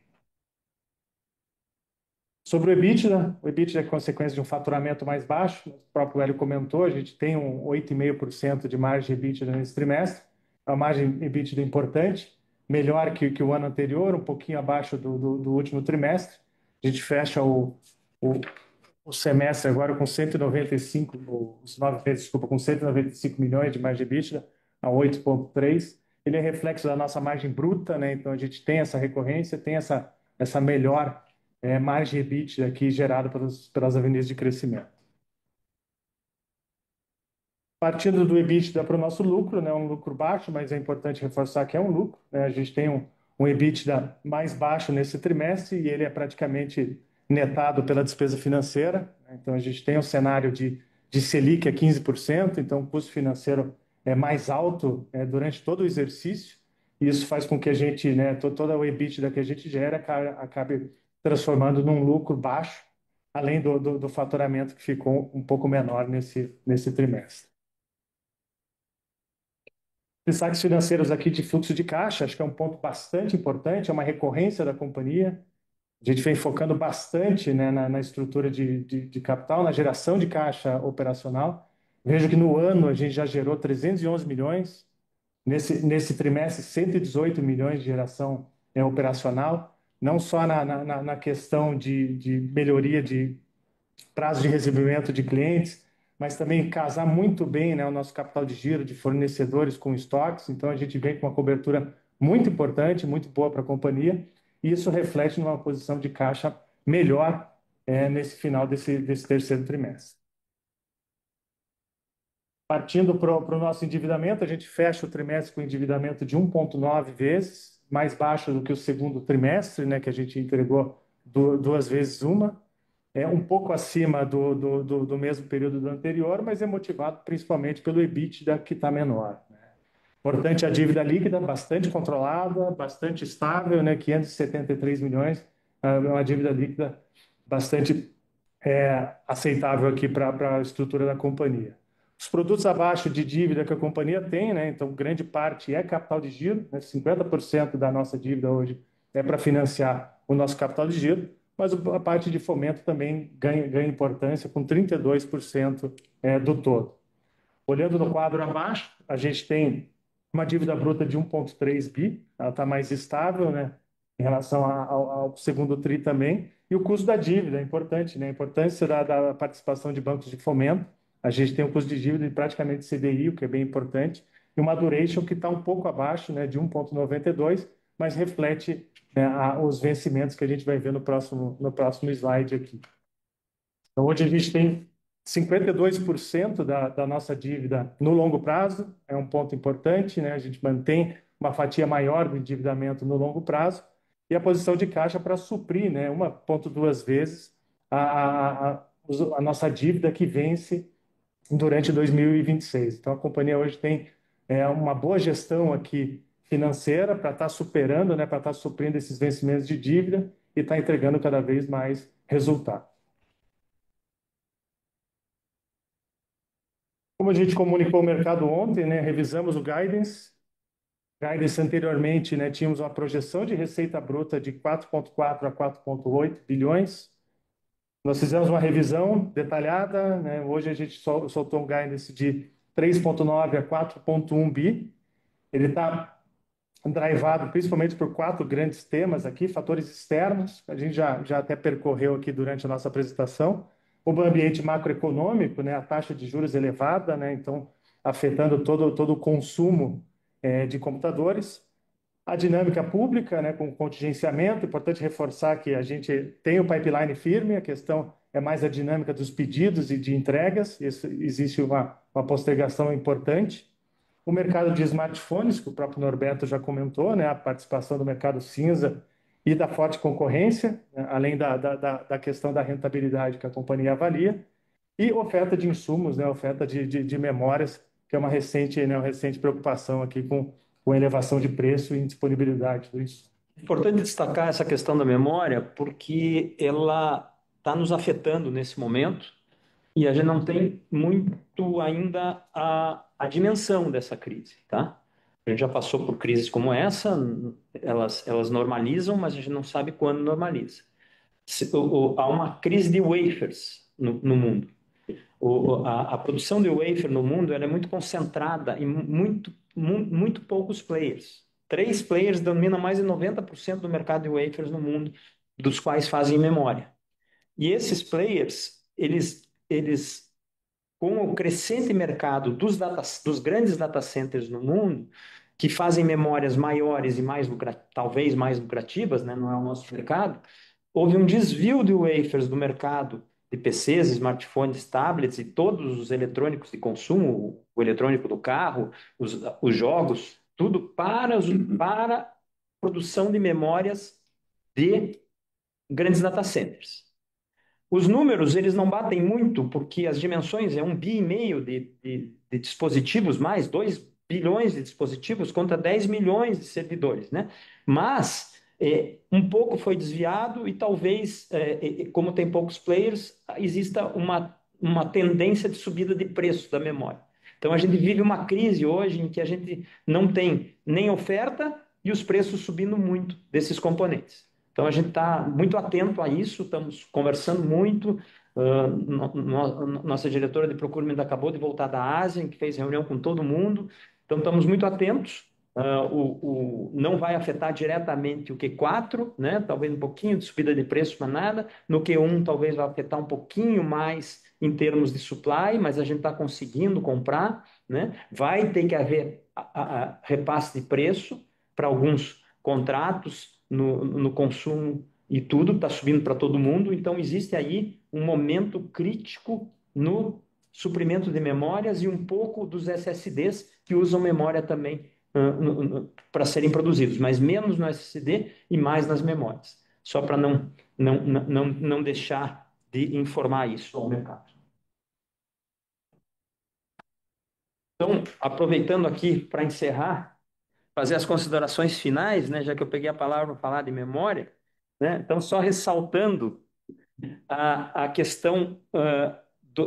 Sobre o EBITDA é consequência de um faturamento mais baixo, o próprio Hélio comentou, a gente tem um 8,5% de margem EBITDA nesse trimestre, é uma margem EBITDA importante, melhor que o ano anterior, um pouquinho abaixo do último trimestre. A gente fecha o semestre agora com 195, os 9 meses, desculpa, com 195 milhões de margem EBITDA, a 8,3. Ele é reflexo da nossa margem bruta, né? Então a gente tem essa recorrência, tem essa melhor margem EBITDA aqui gerada pelas avenidas de crescimento. Partindo do EBITDA para o nosso lucro, né, um lucro baixo, mas é importante reforçar que é um lucro, né? A gente tem um EBITDA mais baixo nesse trimestre e ele é praticamente netado pela despesa financeira, né? Então a gente tem um cenário de Selic a 15%, então o custo financeiro é mais alto durante todo o exercício, e isso faz com que a gente, né, toda o EBITDA que a gente gera acabe transformando num lucro baixo, além do faturamento que ficou um pouco menor nesse trimestre. Destaques financeiros aqui de fluxo de caixa, acho que é um ponto bastante importante, é uma recorrência da companhia. A gente vem focando bastante, né, na estrutura de capital, na geração de caixa operacional. Vejo que no ano a gente já gerou 311 milhões, nesse trimestre 118 milhões de geração operacional, não só na questão de melhoria de prazo de recebimento de clientes, mas também casar muito bem, né, o nosso capital de giro de fornecedores com estoques. Então, a gente vem com uma cobertura muito importante, muito boa para a companhia, e isso reflete numa posição de caixa melhor nesse final desse terceiro trimestre. Partindo para o nosso endividamento, a gente fecha o trimestre com endividamento de 1,9 vezes, mais baixo do que o segundo trimestre, né, que a gente entregou 2 vezes uma. É um pouco acima do mesmo período do anterior, mas é motivado principalmente pelo EBITDA que está menor, né? Importante, a dívida líquida bastante controlada, bastante estável, né? 573 milhões, uma dívida líquida bastante aceitável aqui para a estrutura da companhia. Os produtos abaixo de dívida que a companhia tem, né? Então, grande parte é capital de giro, né? 50% da nossa dívida hoje é para financiar o nosso capital de giro, mas a parte de fomento também ganha importância, com 32% do todo. Olhando no quadro abaixo, a gente tem uma dívida bruta de 1,3 bi, ela está mais estável, né, em relação ao segundo TRI também, e o custo da dívida é importante, né, a importância da participação de bancos de fomento. A gente tem um custo de dívida de praticamente CDI, o que é bem importante, e uma duration que está um pouco abaixo, né, de 1,92, mas reflete, né, os vencimentos que a gente vai ver no próximo slide aqui. Então, hoje a gente tem 52% da nossa dívida no longo prazo, é um ponto importante, né? A gente mantém uma fatia maior do endividamento no longo prazo e a posição de caixa para suprir, né, 1,2 vezes a nossa dívida que vence durante 2026. Então, a companhia hoje tem uma boa gestão aqui financeira para estar superando, né, para estar suprindo esses vencimentos de dívida e estar entregando cada vez mais resultado. Como a gente comunicou ao mercado ontem, né, revisamos o guidance, Guidance anteriormente, né, tínhamos uma projeção de receita bruta de 4,4 a 4,8 bilhões. Nós fizemos uma revisão detalhada, né? Hoje a gente soltou um guidance de 3,9 a 4,1 bi. Ele está drivado principalmente por 4 grandes temas aqui, fatores externos, a gente já até percorreu aqui durante a nossa apresentação. O ambiente macroeconômico, né? A taxa de juros elevada, né? Então, afetando todo o consumo de computadores. A dinâmica pública, né, com contingenciamento, importante reforçar que a gente tem o pipeline firme, a questão é mais a dinâmica dos pedidos e de entregas, isso, existe uma postergação importante. O mercado de smartphones, que o próprio Norberto já comentou, né, a participação do mercado cinza e da forte concorrência, né, além da questão da rentabilidade que a companhia avalia, e oferta de insumos, né, oferta de memórias, que é uma recente preocupação aqui com a elevação de preço e indisponibilidade do insumo. Importante destacar essa questão da memória, porque ela está nos afetando nesse momento e a gente não tem muito ainda a dimensão dessa crise, tá? A gente já passou por crises como essa, elas normalizam, mas a gente não sabe quando normaliza. Há uma crise de wafers no mundo. A produção de wafer no mundo ela é muito concentrada em muito poucos players. 3 players dominam mais de 90% do mercado de wafers no mundo, dos quais fazem memória. E esses players, eles com o crescente mercado dos grandes data centers no mundo, que fazem memórias maiores e talvez mais lucrativas, né? Não é o nosso mercado, houve um desvio de wafers do mercado de PCs, smartphones, tablets e todos os eletrônicos de consumo, o eletrônico do carro, os jogos, tudo para produção de memórias de grandes data centers. Os números, eles não batem muito, porque as dimensões é 1,5 bi de dispositivos, mais 2 bilhões de dispositivos contra 10 milhões de servidores, né? Mas um pouco foi desviado e talvez, como tem poucos players, exista uma tendência de subida de preço da memória. Então a gente vive uma crise hoje em que a gente não tem nem oferta e os preços subindo muito desses componentes. Então, a gente está muito atento a isso, estamos conversando muito. Nossa diretora de procurement acabou de voltar da Ásia, que fez reunião com todo mundo. Então, estamos muito atentos. Não vai afetar diretamente o Q4, né? Talvez um pouquinho de subida de preço, mas nada. No Q1, talvez vai afetar um pouquinho mais em termos de supply, mas a gente está conseguindo comprar, né? Vai ter que haver repasse de preço para alguns contratos no consumo e tudo está subindo para todo mundo, então existe aí um momento crítico no suprimento de memórias e um pouco dos SSDs que usam memória também para serem produzidos, mas menos no SSD e mais nas memórias, só para não deixar de informar isso ao mercado. Então, aproveitando aqui para encerrar, fazer as considerações finais, né, já que eu peguei a palavra para falar de memória, né, então só ressaltando a questão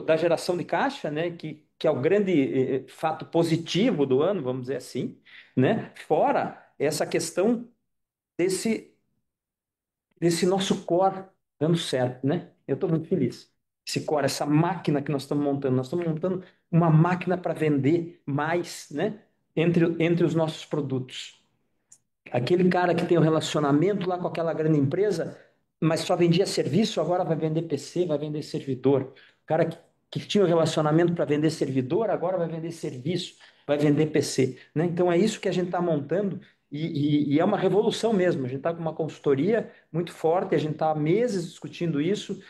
da geração de caixa, né, que é o grande fato positivo do ano, vamos dizer assim, né, fora essa questão desse nosso core dando certo, né? Eu estou muito feliz. Esse core, essa máquina que nós estamos montando uma máquina para vender mais, né, entre os nossos produtos. Aquele cara que tem um relacionamento lá com aquela grande empresa, mas só vendia serviço, agora vai vender PC, vai vender servidor. O cara que tinha um relacionamento para vender servidor, agora vai vender serviço, vai vender PC, né? Então é isso que a gente está montando e é uma revolução mesmo. A gente está com uma consultoria muito forte, a gente está há meses discutindo isso.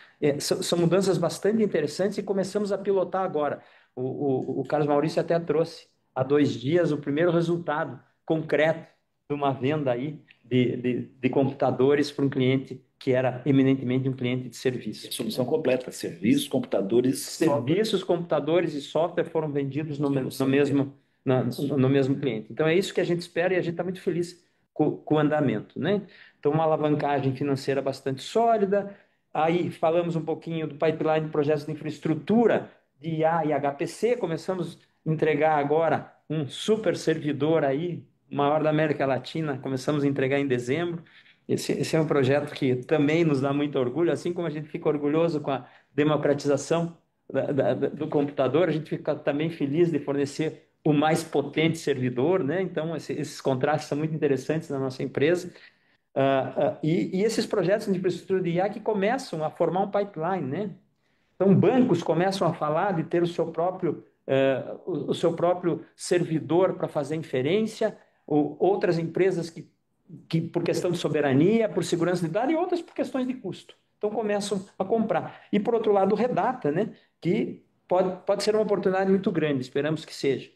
São mudanças bastante interessantes e começamos a pilotar agora. O Carlos Maurício até trouxe há 2 dias o primeiro resultado concreto de uma venda aí de computadores para um cliente que era eminentemente um cliente de serviço. Solução completa, serviços, computadores... Serviços, computadores e software foram vendidos no mesmo cliente. Então é isso que a gente espera e a gente está muito feliz com o andamento, né? Então uma alavancagem financeira bastante sólida. Aí falamos um pouquinho do pipeline de projetos de infraestrutura de IA e HPC. Começamos a entregar agora um super servidor aí maior da América Latina, começamos a entregar em dezembro. Esse é um projeto que também nos dá muito orgulho, assim como a gente fica orgulhoso com a democratização do computador, a gente fica também feliz de fornecer o mais potente servidor, né? Então, esses contrastes são muito interessantes na nossa empresa. E esses projetos de infraestrutura de IA que começam a formar um pipeline, né? Então, bancos começam a falar de ter o seu próprio servidor para fazer inferência, ou outras empresas que, por questão de soberania, por segurança de dados, e outras por questões de custo. Então, começam a comprar. E, por outro lado, o Redata, né? Que pode ser uma oportunidade muito grande, esperamos que seja.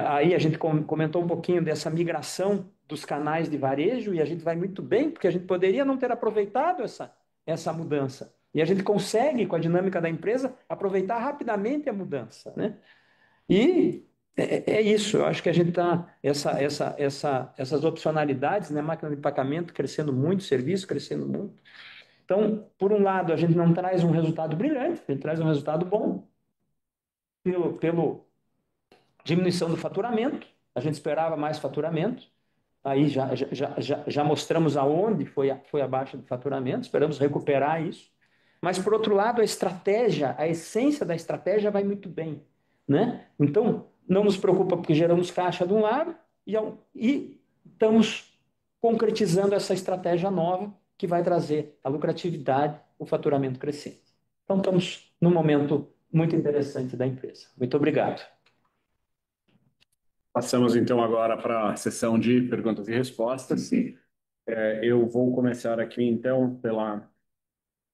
Aí a gente comentou um pouquinho dessa migração dos canais de varejo, e a gente vai muito bem, porque a gente poderia não ter aproveitado essa mudança. E a gente consegue, com a dinâmica da empresa, aproveitar rapidamente a mudança, né? E é isso, eu acho que a gente está, essas opcionalidades, né? Máquina de pagamento crescendo muito, serviço crescendo muito. Então, por um lado, a gente não traz um resultado brilhante, a gente traz um resultado bom, pelo diminuição do faturamento, a gente esperava mais faturamento, aí já mostramos aonde foi a baixa do faturamento, esperamos recuperar isso. Mas, por outro lado, a estratégia, a essência da estratégia vai muito bem, né? Então, não nos preocupa porque geramos caixa de um lado e estamos concretizando essa estratégia nova que vai trazer a lucratividade, o faturamento crescente. Então, estamos num momento muito interessante da empresa. Muito obrigado. Passamos então agora para a sessão de perguntas e respostas. Eu vou começar aqui então pela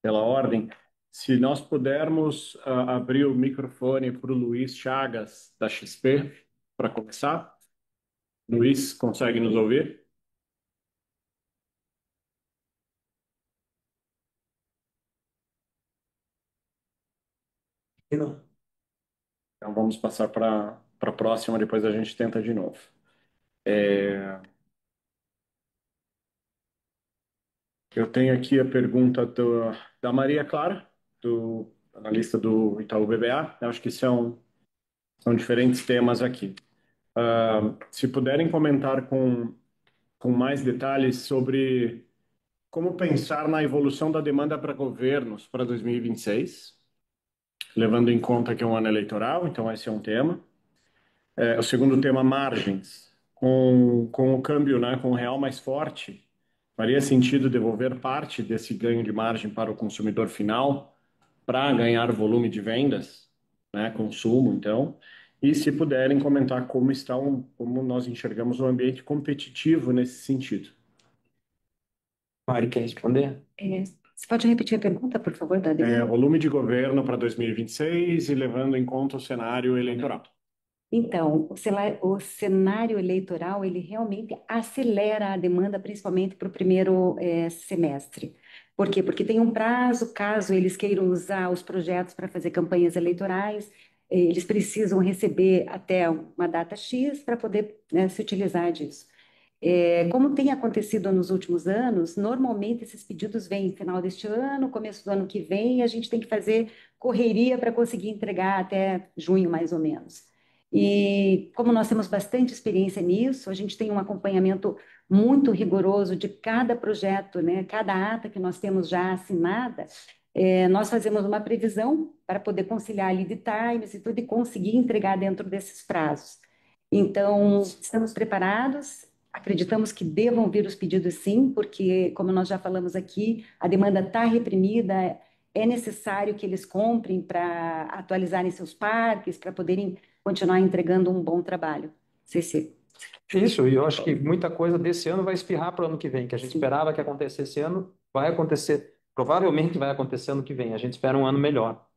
ordem. Se nós pudermos abrir o microfone para o Luiz Chagas, da XP, para começar. Luiz, consegue nos ouvir? Não. Então vamos passar para a próxima, depois a gente tenta de novo. Eu tenho aqui a pergunta da Maria Clara, do analista do Itaú BBA. Eu acho que são diferentes temas aqui. Se puderem comentar com mais detalhes sobre como pensar na evolução da demanda para governos para 2026, levando em conta que é um ano eleitoral, então esse é um tema. O segundo tema, margens. Com o câmbio, né, com o real mais forte, faria sentido devolver parte desse ganho de margem para o consumidor final para ganhar volume de vendas, né, consumo, então. E se puderem comentar como nós enxergamos o ambiente competitivo nesse sentido. Mari, quer responder? Você pode repetir a pergunta, por favor, Dani? Volume de governo para 2026 e levando em conta o cenário eleitoral. Então, o cenário eleitoral, ele realmente acelera a demanda, principalmente para o primeiro semestre. Por quê? Porque tem um prazo, caso eles queiram usar os projetos para fazer campanhas eleitorais, eles precisam receber até uma data X para poder, né, se utilizar disso. Como tem acontecido nos últimos anos, normalmente esses pedidos vêm no final deste ano, começo do ano que vem, e a gente tem que fazer correria para conseguir entregar até junho, mais ou menos. E como nós temos bastante experiência nisso, a gente tem um acompanhamento muito rigoroso de cada projeto, né? Cada ata que nós temos já assinada, nós fazemos uma previsão para poder conciliar ali de times e tudo e conseguir entregar dentro desses prazos. Então, estamos preparados, acreditamos que devam vir os pedidos sim, porque, como nós já falamos aqui, a demanda está reprimida, é necessário que eles comprem para atualizarem seus parques, para poderem continuar entregando um bom trabalho. CC. Isso, e eu acho que muita coisa desse ano vai espirrar para o ano que vem, que a gente esperava que acontecesse esse ano, vai acontecer, provavelmente vai acontecer ano que vem, a gente espera um ano melhor.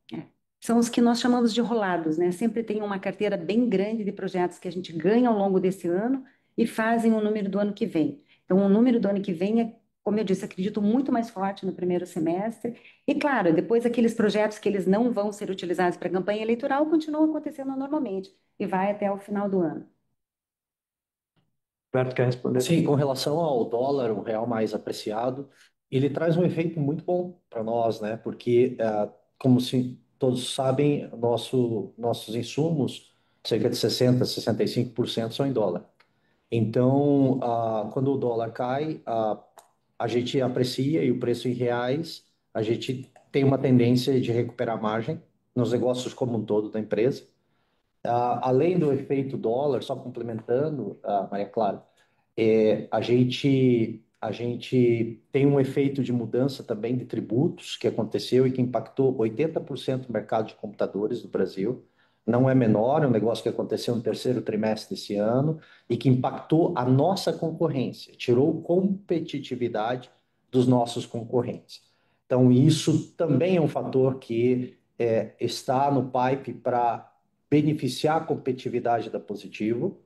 São os que nós chamamos de rolados, né? Sempre tem uma carteira bem grande de projetos que a gente ganha ao longo desse ano e fazem o número do ano que vem. Então, o número do ano que vem é, como eu disse, acredito muito mais forte no primeiro semestre. E, claro, depois aqueles projetos que eles não vão ser utilizados para a campanha eleitoral continuam acontecendo normalmente e vai até o final do ano. Roberto, quer responder? Sim, com relação ao dólar, o real mais apreciado, ele traz um efeito muito bom para nós, né? Porque, como todos sabem, nossos insumos, cerca de 60, 65% são em dólar. Então, quando o dólar cai, a gente aprecia e o preço em reais, a gente tem uma tendência de recuperar a margem nos negócios como um todo da empresa. Além do efeito dólar, só complementando, Maria Clara, a gente tem um efeito de mudança também de tributos que aconteceu e que impactou 80% do mercado de computadores do Brasil. Não é menor, é um negócio que aconteceu no terceiro trimestre desse ano e que impactou a nossa concorrência, tirou competitividade dos nossos concorrentes. Então, isso também é um fator que está no pipe para beneficiar a competitividade da Positivo,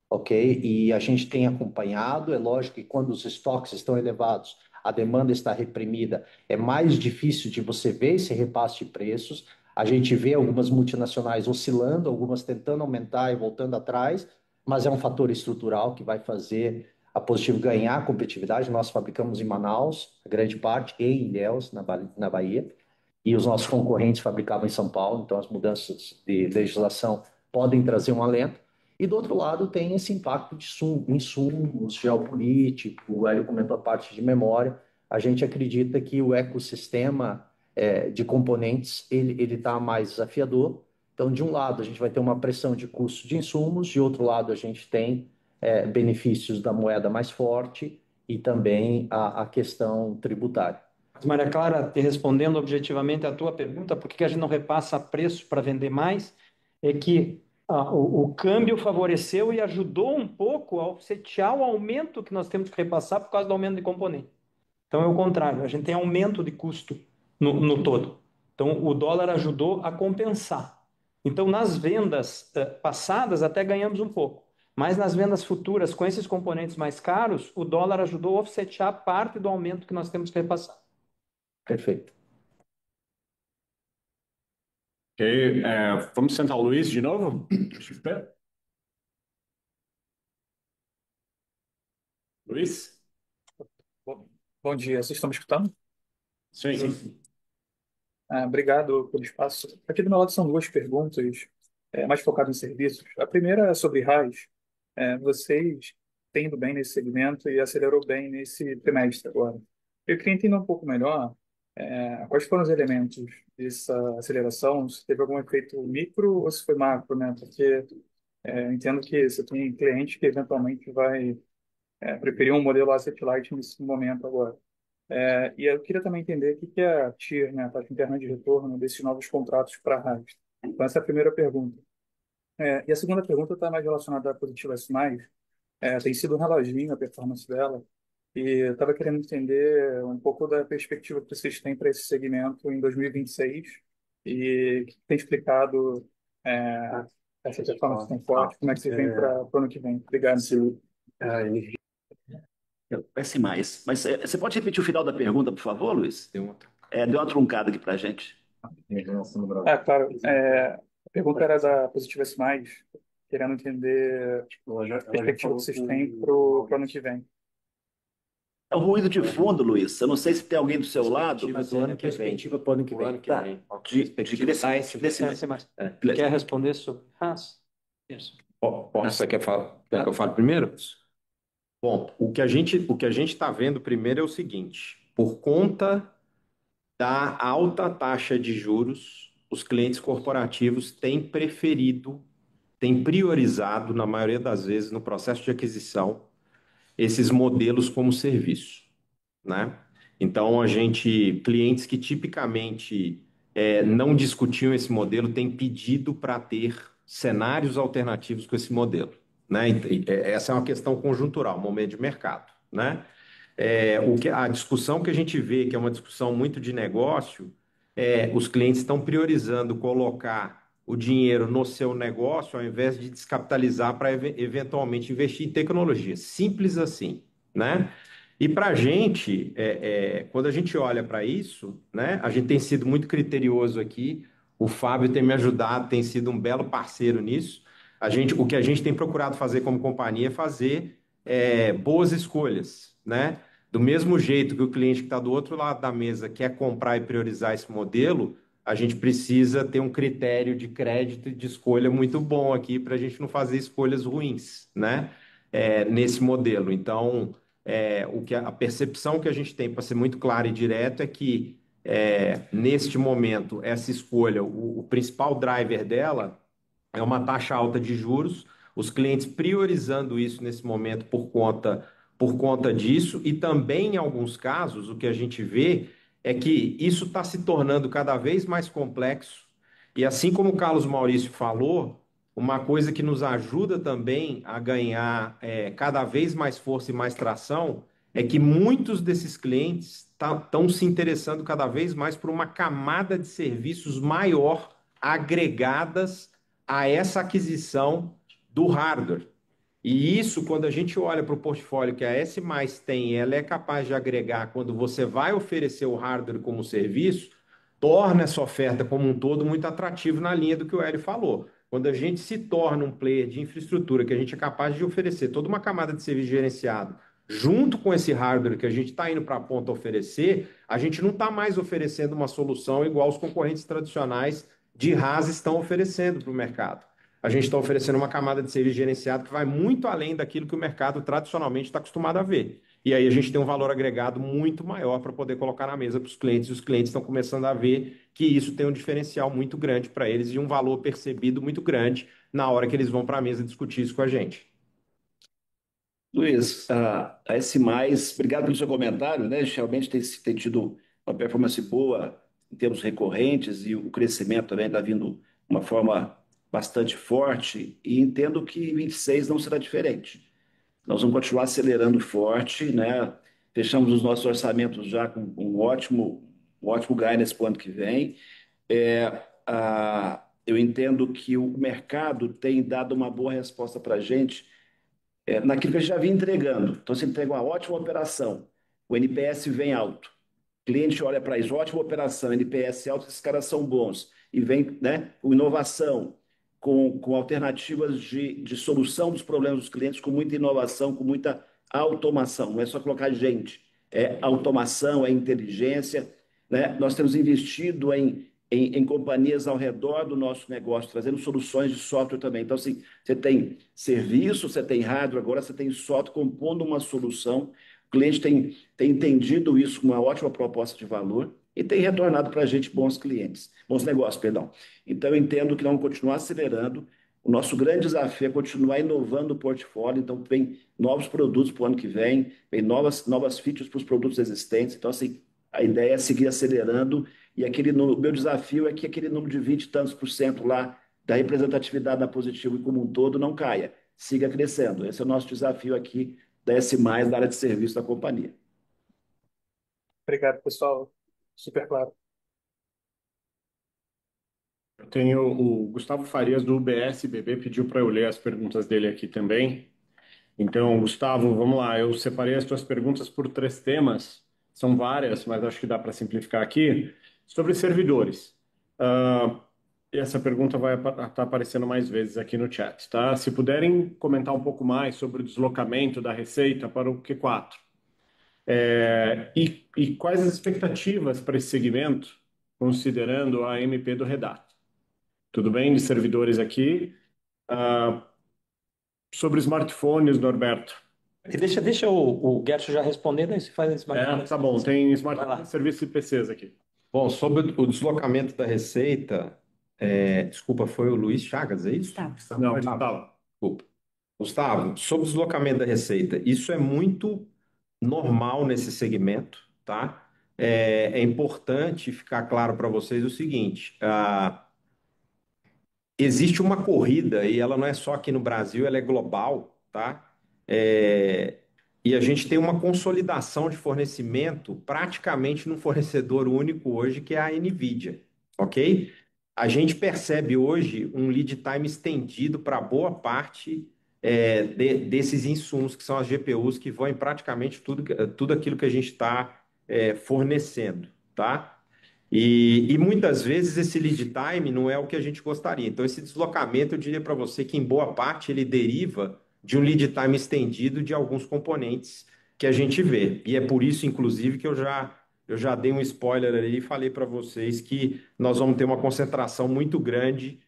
ok? E a gente tem acompanhado, é lógico que quando os estoques estão elevados, a demanda está reprimida, é mais difícil de você ver esse repasse de preços. A gente vê algumas multinacionais oscilando, algumas tentando aumentar e voltando atrás, mas é um fator estrutural que vai fazer a Positivo ganhar competitividade. Nós fabricamos em Manaus, a grande parte, e em Ilhéus, na Bahia, e os nossos concorrentes fabricavam em São Paulo, então as mudanças de legislação podem trazer um alento. E do outro lado tem esse impacto de insumos, geopolítico, o Hélio comentou a parte de memória. A gente acredita que o ecossistema de componentes ele está mais desafiador. Então, de um lado, a gente vai ter uma pressão de custo de insumos, de outro lado, a gente tem benefícios da moeda mais forte e também a questão tributária. Maria Clara, te respondendo objetivamente à tua pergunta, por que a gente não repassa preço para vender mais? É que o câmbio favoreceu e ajudou um pouco a offsetear o aumento que nós temos que repassar por causa do aumento de componente. Então é o contrário, a gente tem aumento de custo no todo. Então o dólar ajudou a compensar. Então nas vendas passadas até ganhamos um pouco, mas nas vendas futuras com esses componentes mais caros, o dólar ajudou a offsetear parte do aumento que nós temos que repassar. Perfeito. Ok, vamos sentar o Luiz de novo? Luiz? Bom dia, vocês estão me escutando? Sim. Obrigado pelo espaço. Aqui do meu lado são duas perguntas, mais focadas em serviços. A primeira é sobre RAIs. Vocês têm ido bem nesse segmento e acelerou bem nesse trimestre agora. Eu queria entender um pouco melhor quais foram os elementos dessa aceleração, se teve algum efeito micro ou se foi macro, né? Porque eu entendo que você tem cliente que eventualmente vai preferir um modelo asset light nesse momento agora. E eu queria também entender o que é a TIR, né, a taxa interna de retorno desses novos contratos para a RAIs. Então, essa é a primeira pergunta. E a segunda pergunta está mais relacionada à Positivo S+. Tem sido um reloginho a performance dela, e eu estava querendo entender um pouco da perspectiva que vocês têm para esse segmento em 2026 e que tem explicado essa performance tão forte, como é que vocês vêm para o ano que vem. Obrigado. Parece mais. Mas você pode repetir o final da pergunta, por favor, Luiz? Deu uma truncada aqui para a gente. Claro. A pergunta era da Positivo S+, querendo entender a perspectiva que vocês têm para o ano que vem. É um ruído de fundo, Luiz. Eu não sei se tem alguém do seu lado. Mas o ano que vem. Perspectiva para o ano que vem. De crescimento. Quer responder sobre RAS? Isso. Você quer que eu fale primeiro? Bom, o que a gente está vendo primeiro é o seguinte: por conta da alta taxa de juros, os clientes corporativos têm priorizado, na maioria das vezes, no processo de aquisição, esses modelos como serviço, né? Então, clientes que tipicamente não discutiam esse modelo têm pedido para ter cenários alternativos com esse modelo, né? Essa é uma questão conjuntural, momento de mercado, né? A discussão que a gente vê, que é uma discussão muito de negócio, os clientes estão priorizando colocar o dinheiro no seu negócio ao invés de descapitalizar para eventualmente investir em tecnologia. Simples assim, né? E para a gente, quando a gente olha para isso, né, a gente tem sido muito criterioso aqui. O Fábio tem me ajudado, tem sido um belo parceiro nisso. O que a gente tem procurado fazer como companhia é fazer boas escolhas, né? Do mesmo jeito que o cliente que está do outro lado da mesa quer comprar e priorizar esse modelo, a gente precisa ter um critério de crédito e de escolha muito bom aqui para a gente não fazer escolhas ruins, né? nesse modelo. Então, a percepção que a gente tem, para ser muito claro e direto, é que neste momento, essa escolha, o principal driver dela é uma taxa alta de juros, os clientes priorizando isso nesse momento por conta disso, e também, em alguns casos, o que a gente vê é que isso está se tornando cada vez mais complexo, e assim como o Carlos Maurício falou, uma coisa que nos ajuda também a ganhar cada vez mais força e mais tração é que muitos desses clientes estão se interessando cada vez mais por uma camada de serviços maior agregadas a essa aquisição do hardware. E isso, quando a gente olha para o portfólio que a S+, tem, ela é capaz de agregar quando você vai oferecer o hardware como serviço, torna essa oferta como um todo muito atrativo na linha do que o Hélio falou. Quando a gente se torna um player de infraestrutura, que a gente é capaz de oferecer toda uma camada de serviço gerenciado, junto com esse hardware que a gente está indo para a ponta oferecer, a gente não está mais oferecendo uma solução igual os concorrentes tradicionais de RaaS estão oferecendo para o mercado. A gente está oferecendo uma camada de serviço gerenciado que vai muito além daquilo que o mercado tradicionalmente está acostumado a ver. E aí a gente tem um valor agregado muito maior para poder colocar na mesa para os clientes, e os clientes estão começando a ver que isso tem um diferencial muito grande para eles e um valor percebido muito grande na hora que eles vão para a mesa discutir isso com a gente. Luiz, a S+, obrigado pelo seu comentário, né? Realmente tem tido uma performance boa em termos recorrentes e o crescimento também está vindo de uma forma bastante forte e entendo que 26 não será diferente. Nós vamos continuar acelerando forte, né? Fechamos os nossos orçamentos já com um ótimo guidance para o ano que vem. Eu entendo que o mercado tem dado uma boa resposta para a gente naquilo que a gente já vinha entregando. Então, você entrega uma ótima operação, o NPS vem alto, o cliente olha para isso, ótima operação, NPS alto, esses caras são bons, e vem, né, com inovação, com alternativas de solução dos problemas dos clientes, com muita inovação, com muita automação. Não é só colocar gente, é automação, é inteligência, né? Nós temos investido em companhias ao redor do nosso negócio, trazendo soluções de software também. Então, assim, você tem serviço, você tem hardware, agora você tem software compondo uma solução. O cliente tem entendido isso como uma ótima proposta de valor e tem retornado para a gente bons negócios, perdão. Então, eu entendo que nós vamos continuar acelerando. O nosso grande desafio é continuar inovando o portfólio. Então, vem novos produtos para o ano que vem novas features para os produtos existentes. Então, assim, a ideia é seguir acelerando. E o meu desafio é que aquele número de 20 e tantos por cento lá da representatividade da Positivo e como um todo não caia, siga crescendo. Esse é o nosso desafio aqui da S+, da área de serviço da companhia. Obrigado, pessoal. Super claro. Eu tenho o Gustavo Farias, do UBS BB, pediu para eu ler as perguntas dele aqui também. Então, Gustavo, vamos lá. Eu separei as tuas perguntas por 3 temas. São várias, mas acho que dá para simplificar aqui. Sobre servidores. E essa pergunta vai estar aparecendo mais vezes aqui no chat, tá? Se puderem comentar um pouco mais sobre o deslocamento da receita para o Q4. E quais as expectativas para esse segmento, considerando a MP do Redato? Tudo bem? De servidores aqui. Sobre smartphones, Norberto. E deixa o Gerson já responder, daí você faz esse Tá bom. Tem smartphone, serviço e PCs aqui. Bom, sobre o deslocamento da receita, desculpa, foi o Luiz Chagas, é isso? Não, Gustavo. Desculpa. Gustavo, sobre o deslocamento da receita, isso é muito normal nesse segmento, tá? É importante ficar claro para vocês o seguinte: existe uma corrida, e ela não é só aqui no Brasil, ela é global, tá? E a gente tem uma consolidação de fornecimento praticamente num fornecedor único hoje, que é a NVIDIA, ok? A gente percebe hoje um lead time estendido para boa parte desses insumos, que são as GPUs, que vão em praticamente tudo aquilo que a gente está fornecendo, tá? E muitas vezes esse lead time não é o que a gente gostaria. Então, esse deslocamento, eu diria para você que, em boa parte, ele deriva de um lead time estendido de alguns componentes que a gente vê. E é por isso, inclusive, que eu já dei um spoiler ali e falei para vocês que nós vamos ter uma concentração muito grande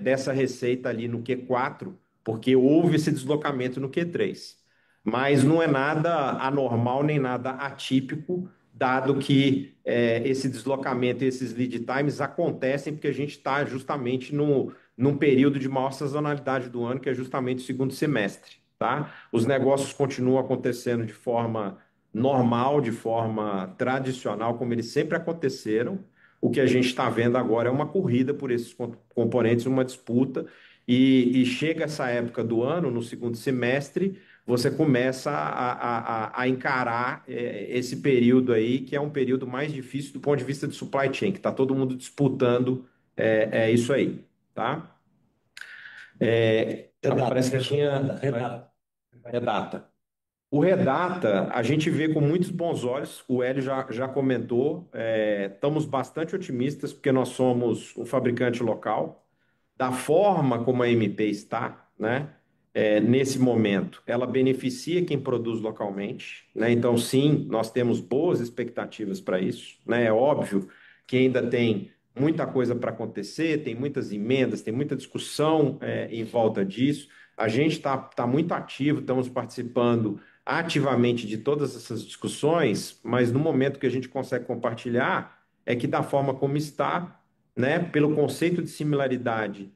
dessa receita ali no Q4, porque houve esse deslocamento no Q3. Mas não é nada anormal nem nada atípico, dado que esse deslocamento e esses lead times acontecem porque a gente está justamente num período de maior sazonalidade do ano, que é justamente o segundo semestre, tá? Os negócios continuam acontecendo de forma normal, de forma tradicional, como eles sempre aconteceram. O que a gente está vendo agora é uma corrida por esses componentes, uma disputa, e chega essa época do ano, no segundo semestre, você começa a encarar esse período aí, que é um período mais difícil do ponto de vista de supply chain, que está todo mundo disputando isso aí, tá? Parece que tinha Redata. O Redata, a gente vê com muitos bons olhos, o Hélio já comentou, estamos bastante otimistas, porque nós somos o fabricante local, da forma como a MP está, né? Nesse momento, ela beneficia quem produz localmente, né? Então, sim, nós temos boas expectativas para isso, né? É óbvio que ainda tem muita coisa para acontecer, tem muitas emendas, tem muita discussão em volta disso. A gente tá muito ativo, estamos participando ativamente de todas essas discussões, mas no momento que a gente consegue compartilhar, é que da forma como está, né, pelo conceito de similaridade,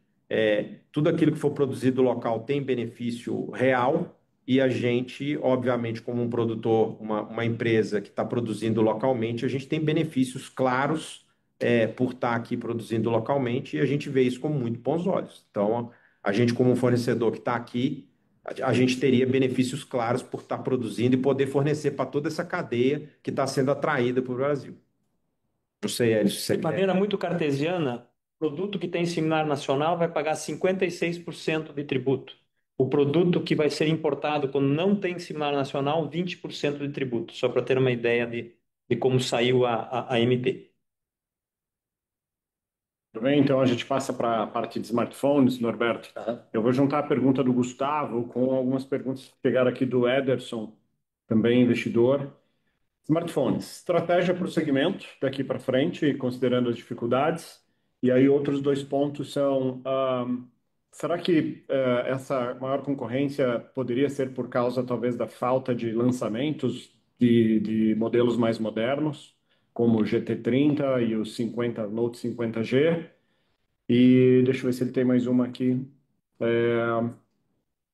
tudo aquilo que for produzido local tem benefício real e a gente, obviamente, como um produtor, uma empresa que está produzindo localmente, a gente tem benefícios claros por estar aqui produzindo localmente e a gente vê isso com muito bons olhos. Então, a gente, como um fornecedor que está aqui, a gente teria benefícios claros por estar produzindo e poder fornecer para toda essa cadeia que está sendo atraída para o Brasil. Não sei, Hélio, se você De maneira muito cartesiana, produto que tem similar nacional vai pagar 56% de tributo. O produto que vai ser importado quando não tem similar nacional, 20% de tributo, só para ter uma ideia de como saiu a MP. Tudo bem, então a gente passa para a parte de smartphones, Norberto. Eu vou juntar a pergunta do Gustavo com algumas perguntas que pegaram aqui do Ederson, também investidor. Smartphones, estratégia para o segmento daqui para frente, considerando as dificuldades. E aí outros dois pontos são, será que essa maior concorrência poderia ser por causa talvez da falta de lançamentos de modelos mais modernos, como o GT30 e o 50, Note 50G? E deixa eu ver se ele tem mais uma aqui.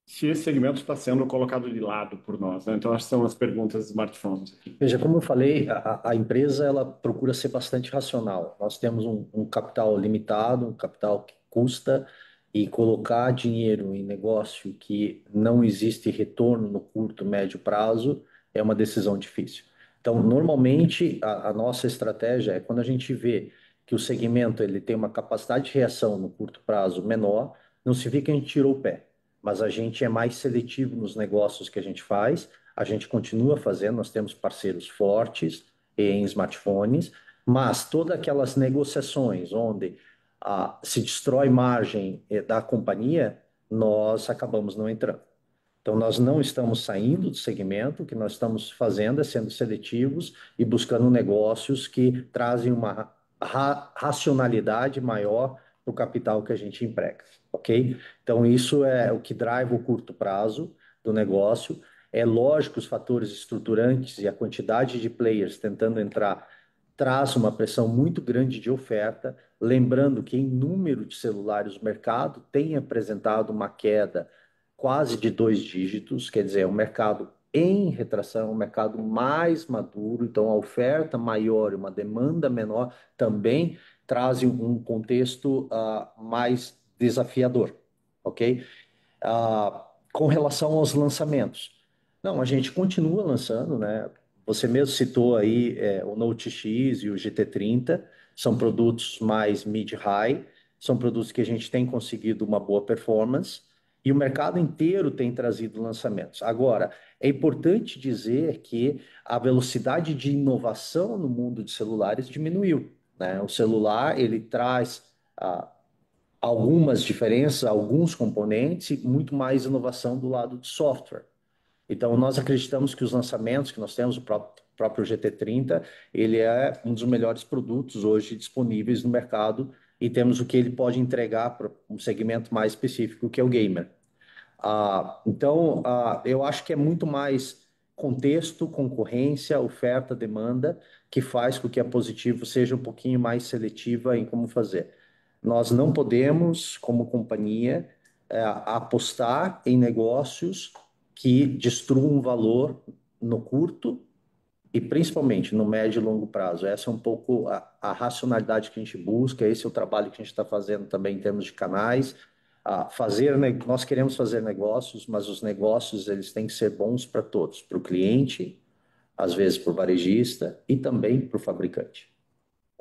Se esse segmento está sendo colocado de lado por nós, né? Então, essas são as perguntas dos smartphones aqui. Veja, como eu falei, a empresa ela procura ser bastante racional. Nós temos um capital limitado, um capital que custa, e colocar dinheiro em negócio que não existe retorno no curto, médio prazo é uma decisão difícil. Então, normalmente, a nossa estratégia é quando a gente vê que o segmento ele tem uma capacidade de reação no curto prazo menor, não significa que a gente tirou o pé, mas a gente é mais seletivo nos negócios que a gente faz. A gente continua fazendo, nós temos parceiros fortes em smartphones, mas todas aquelas negociações onde se destrói margem da companhia, nós acabamos não entrando. Então, nós não estamos saindo do segmento, o que nós estamos fazendo é sendo seletivos e buscando negócios que trazem uma racionalidade maior para o capital que a gente emprega, ok? Então, isso é o que drive o curto prazo do negócio. É lógico, os fatores estruturantes e a quantidade de players tentando entrar traz uma pressão muito grande de oferta, lembrando que em número de celulares o mercado tem apresentado uma queda quase de 2 dígitos, quer dizer, é um mercado em retração, um mercado mais maduro, então a oferta maior e uma demanda menor também trazem um contexto mais desafiador, ok? Com relação aos lançamentos, não, a gente continua lançando, né? Você mesmo citou aí o Note X e o GT30, são produtos mais mid-high, são produtos que a gente tem conseguido uma boa performance e o mercado inteiro tem trazido lançamentos. Agora, é importante dizer que a velocidade de inovação no mundo de celulares diminuiu, né? O celular, ele traz algumas diferenças, alguns componentes e muito mais inovação do lado de software. Então, nós acreditamos que os lançamentos que nós temos, o próprio GT30, ele é um dos melhores produtos hoje disponíveis no mercado e temos o que ele pode entregar para um segmento mais específico, que é o gamer. Então, eu acho que é muito mais contexto, concorrência, oferta, demanda, que faz com que a Positivo seja um pouquinho mais seletiva em como fazer. Nós não podemos, como companhia, apostar em negócios que destruam valor no curto e principalmente no médio e longo prazo. Essa é um pouco a racionalidade que a gente busca, esse é o trabalho que a gente está fazendo também em termos de canais. Nós queremos fazer negócios, mas os negócios eles têm que ser bons para todos, para o cliente, às vezes para o varejista e também para o fabricante.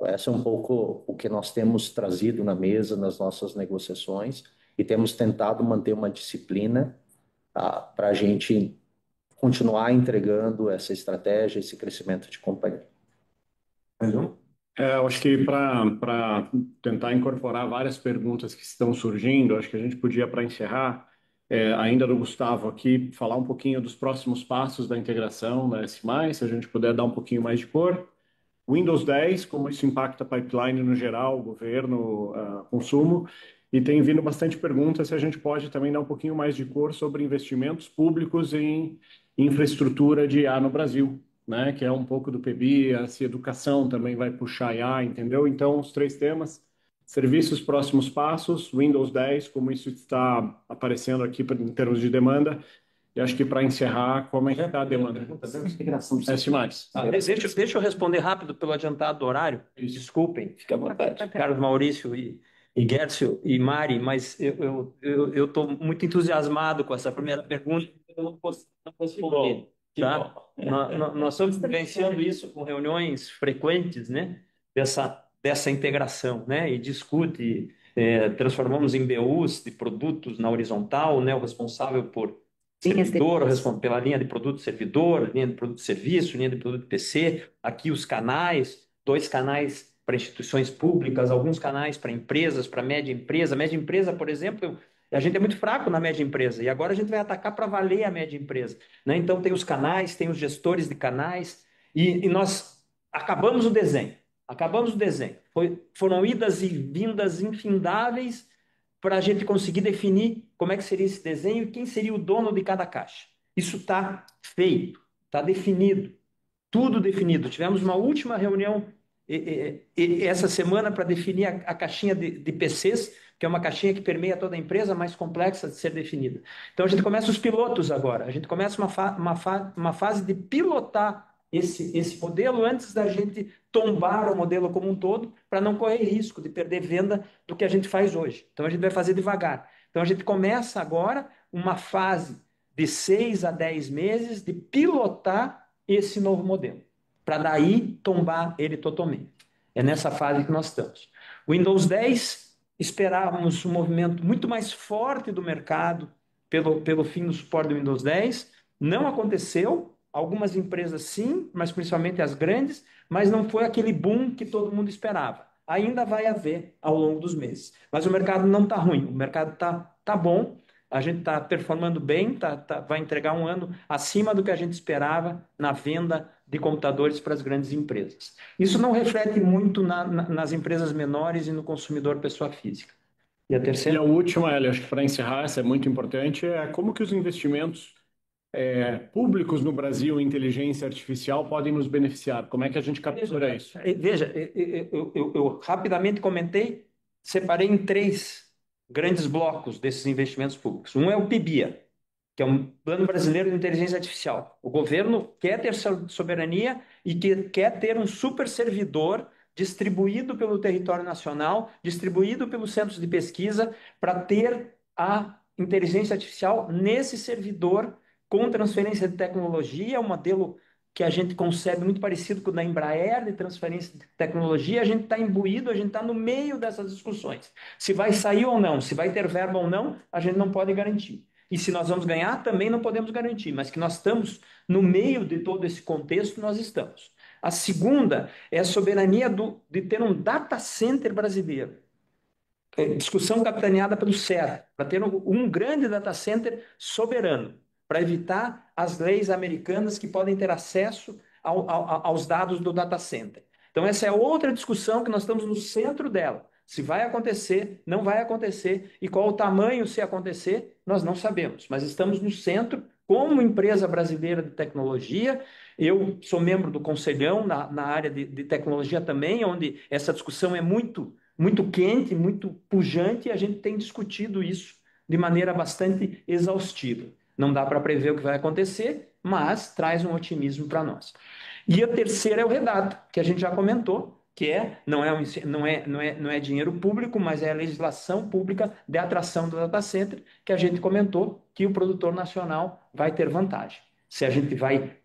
Essa é um pouco o que nós temos trazido na mesa nas nossas negociações e temos tentado manter uma disciplina para a gente continuar entregando essa estratégia, esse crescimento de companhia. Eu acho que para tentar incorporar várias perguntas que estão surgindo, acho que a gente podia, para encerrar, ainda do Gustavo aqui, falar um pouquinho dos próximos passos da integração da S+, se a gente puder dar um pouquinho mais de cor. Windows 10, como isso impacta a pipeline no geral, governo, consumo, e tem vindo bastante perguntas se a gente pode também dar um pouquinho mais de cor sobre investimentos públicos em infraestrutura de IA no Brasil, né? Que é um pouco do PBI, se educação também vai puxar IA, entendeu? Então, os três temas: serviços, próximos passos, Windows 10, como isso está aparecendo aqui em termos de demanda. E acho que para encerrar, como é que está a demanda? Deixa eu responder rápido pelo adiantado do horário. Desculpem, fica à vontade. Carlos Maurício e Gércio e Mari, mas eu estou muito entusiasmado com essa primeira pergunta, eu não posso responder. Tá? Nós estamos vivenciando isso com reuniões frequentes, né? Dessa integração, né? E discute, transformamos em BUs de produtos na horizontal, né? O responsável por servidor, pela linha de produto servidor, linha de produto serviço, linha de produto PC, aqui os canais, 2 canais para instituições públicas, alguns canais para empresas, para média empresa. Média empresa, por exemplo, a gente é muito fraco na média empresa, e agora a gente vai atacar para valer a média empresa, né? Então tem os canais, tem os gestores de canais, e nós acabamos o desenho. Foram idas e vindas infindáveis para a gente conseguir definir como é que seria esse desenho e quem seria o dono de cada caixa. Isso está feito, está definido, tudo definido. Tivemos uma última reunião essa semana para definir a caixinha de PCs, que é uma caixinha que permeia toda a empresa, mais complexa de ser definida. Então a gente começa os pilotos agora, a gente começa uma fase de pilotar esse modelo antes da gente tombar o modelo como um todo, para não correr risco de perder venda do que a gente faz hoje. Então a gente vai fazer devagar. Então a gente começa agora uma fase de 6 a 10 meses de pilotar esse novo modelo, para daí tombar ele totalmente. É nessa fase que nós estamos. Windows 10, esperávamos um movimento muito mais forte do mercado pelo fim do suporte do Windows 10. Não aconteceu. Algumas empresas sim, mas principalmente as grandes, mas não foi aquele boom que todo mundo esperava. Ainda vai haver ao longo dos meses. Mas o mercado não está ruim, o mercado tá bom, a gente está performando bem, vai entregar um ano acima do que a gente esperava na venda de computadores para as grandes empresas. Isso não reflete muito nas empresas menores e no consumidor pessoa física. E a terceira? E a última, Hélio, acho que para encerrar, essa é muito importante, é como que os investimentos públicos no Brasil em inteligência artificial podem nos beneficiar? Como é que a gente captura isso? Veja, eu rapidamente comentei, separei em 3 grandes blocos desses investimentos públicos. Um é o PIBIA, que é um Plano Brasileiro de Inteligência Artificial. O governo quer ter soberania e quer ter um super servidor distribuído pelo território nacional, distribuído pelos centros de pesquisa, para ter a inteligência artificial nesse servidor com transferência de tecnologia, um modelo que a gente concebe muito parecido com o da Embraer, de transferência de tecnologia. A gente está imbuído, a gente está no meio dessas discussões. Se vai sair ou não, se vai ter verba ou não, a gente não pode garantir. E se nós vamos ganhar, também não podemos garantir, mas que nós estamos no meio de todo esse contexto, nós estamos. A segunda é a soberania de ter um data center brasileiro. Discussão capitaneada pelo CERN, para ter um grande data center soberano, para evitar as leis americanas que podem ter acesso aos dados do data center. Então essa é outra discussão que nós estamos no centro dela. Se vai acontecer, não vai acontecer, e qual o tamanho se acontecer, nós não sabemos. Mas estamos no centro, como empresa brasileira de tecnologia. Eu sou membro do Conselhão na área de tecnologia também, onde essa discussão é muito, muito quente, muito pujante, e a gente tem discutido isso de maneira bastante exaustiva. Não dá para prever o que vai acontecer, mas traz um otimismo para nós. E a terceira é o redato, que a gente já comentou, que não é dinheiro público, mas é a legislação pública de atração do data center, que a gente comentou que o produtor nacional vai ter vantagem. Se a gente vai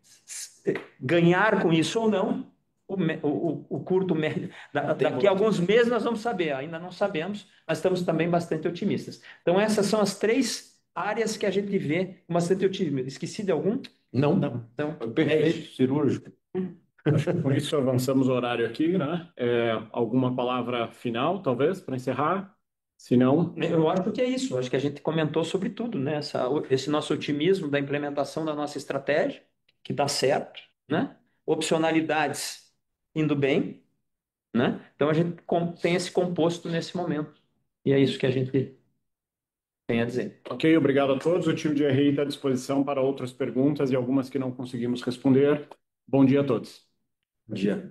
ganhar com isso ou não, o curto, médio, daqui a alguns meses nós vamos saber, ainda não sabemos, mas estamos também bastante otimistas. Então essas são as 3 áreas que a gente vê com bastante otimismo. Esqueci de algum? Não. Então, Perfeito, cirúrgico. Acho que com isso avançamos o horário aqui, né? Alguma palavra final, talvez, para encerrar? Se não, eu acho que é isso. Acho que a gente comentou sobre tudo, né? Esse nosso otimismo da implementação da nossa estratégia, que dá certo, né? Opcionalidades indo bem, né? Então a gente tem esse composto nesse momento. E é isso que a gente tem a dizer. ok, obrigado a todos. O time de RI está à disposição para outras perguntas e algumas que não conseguimos responder. Bom dia a todos. Bom dia.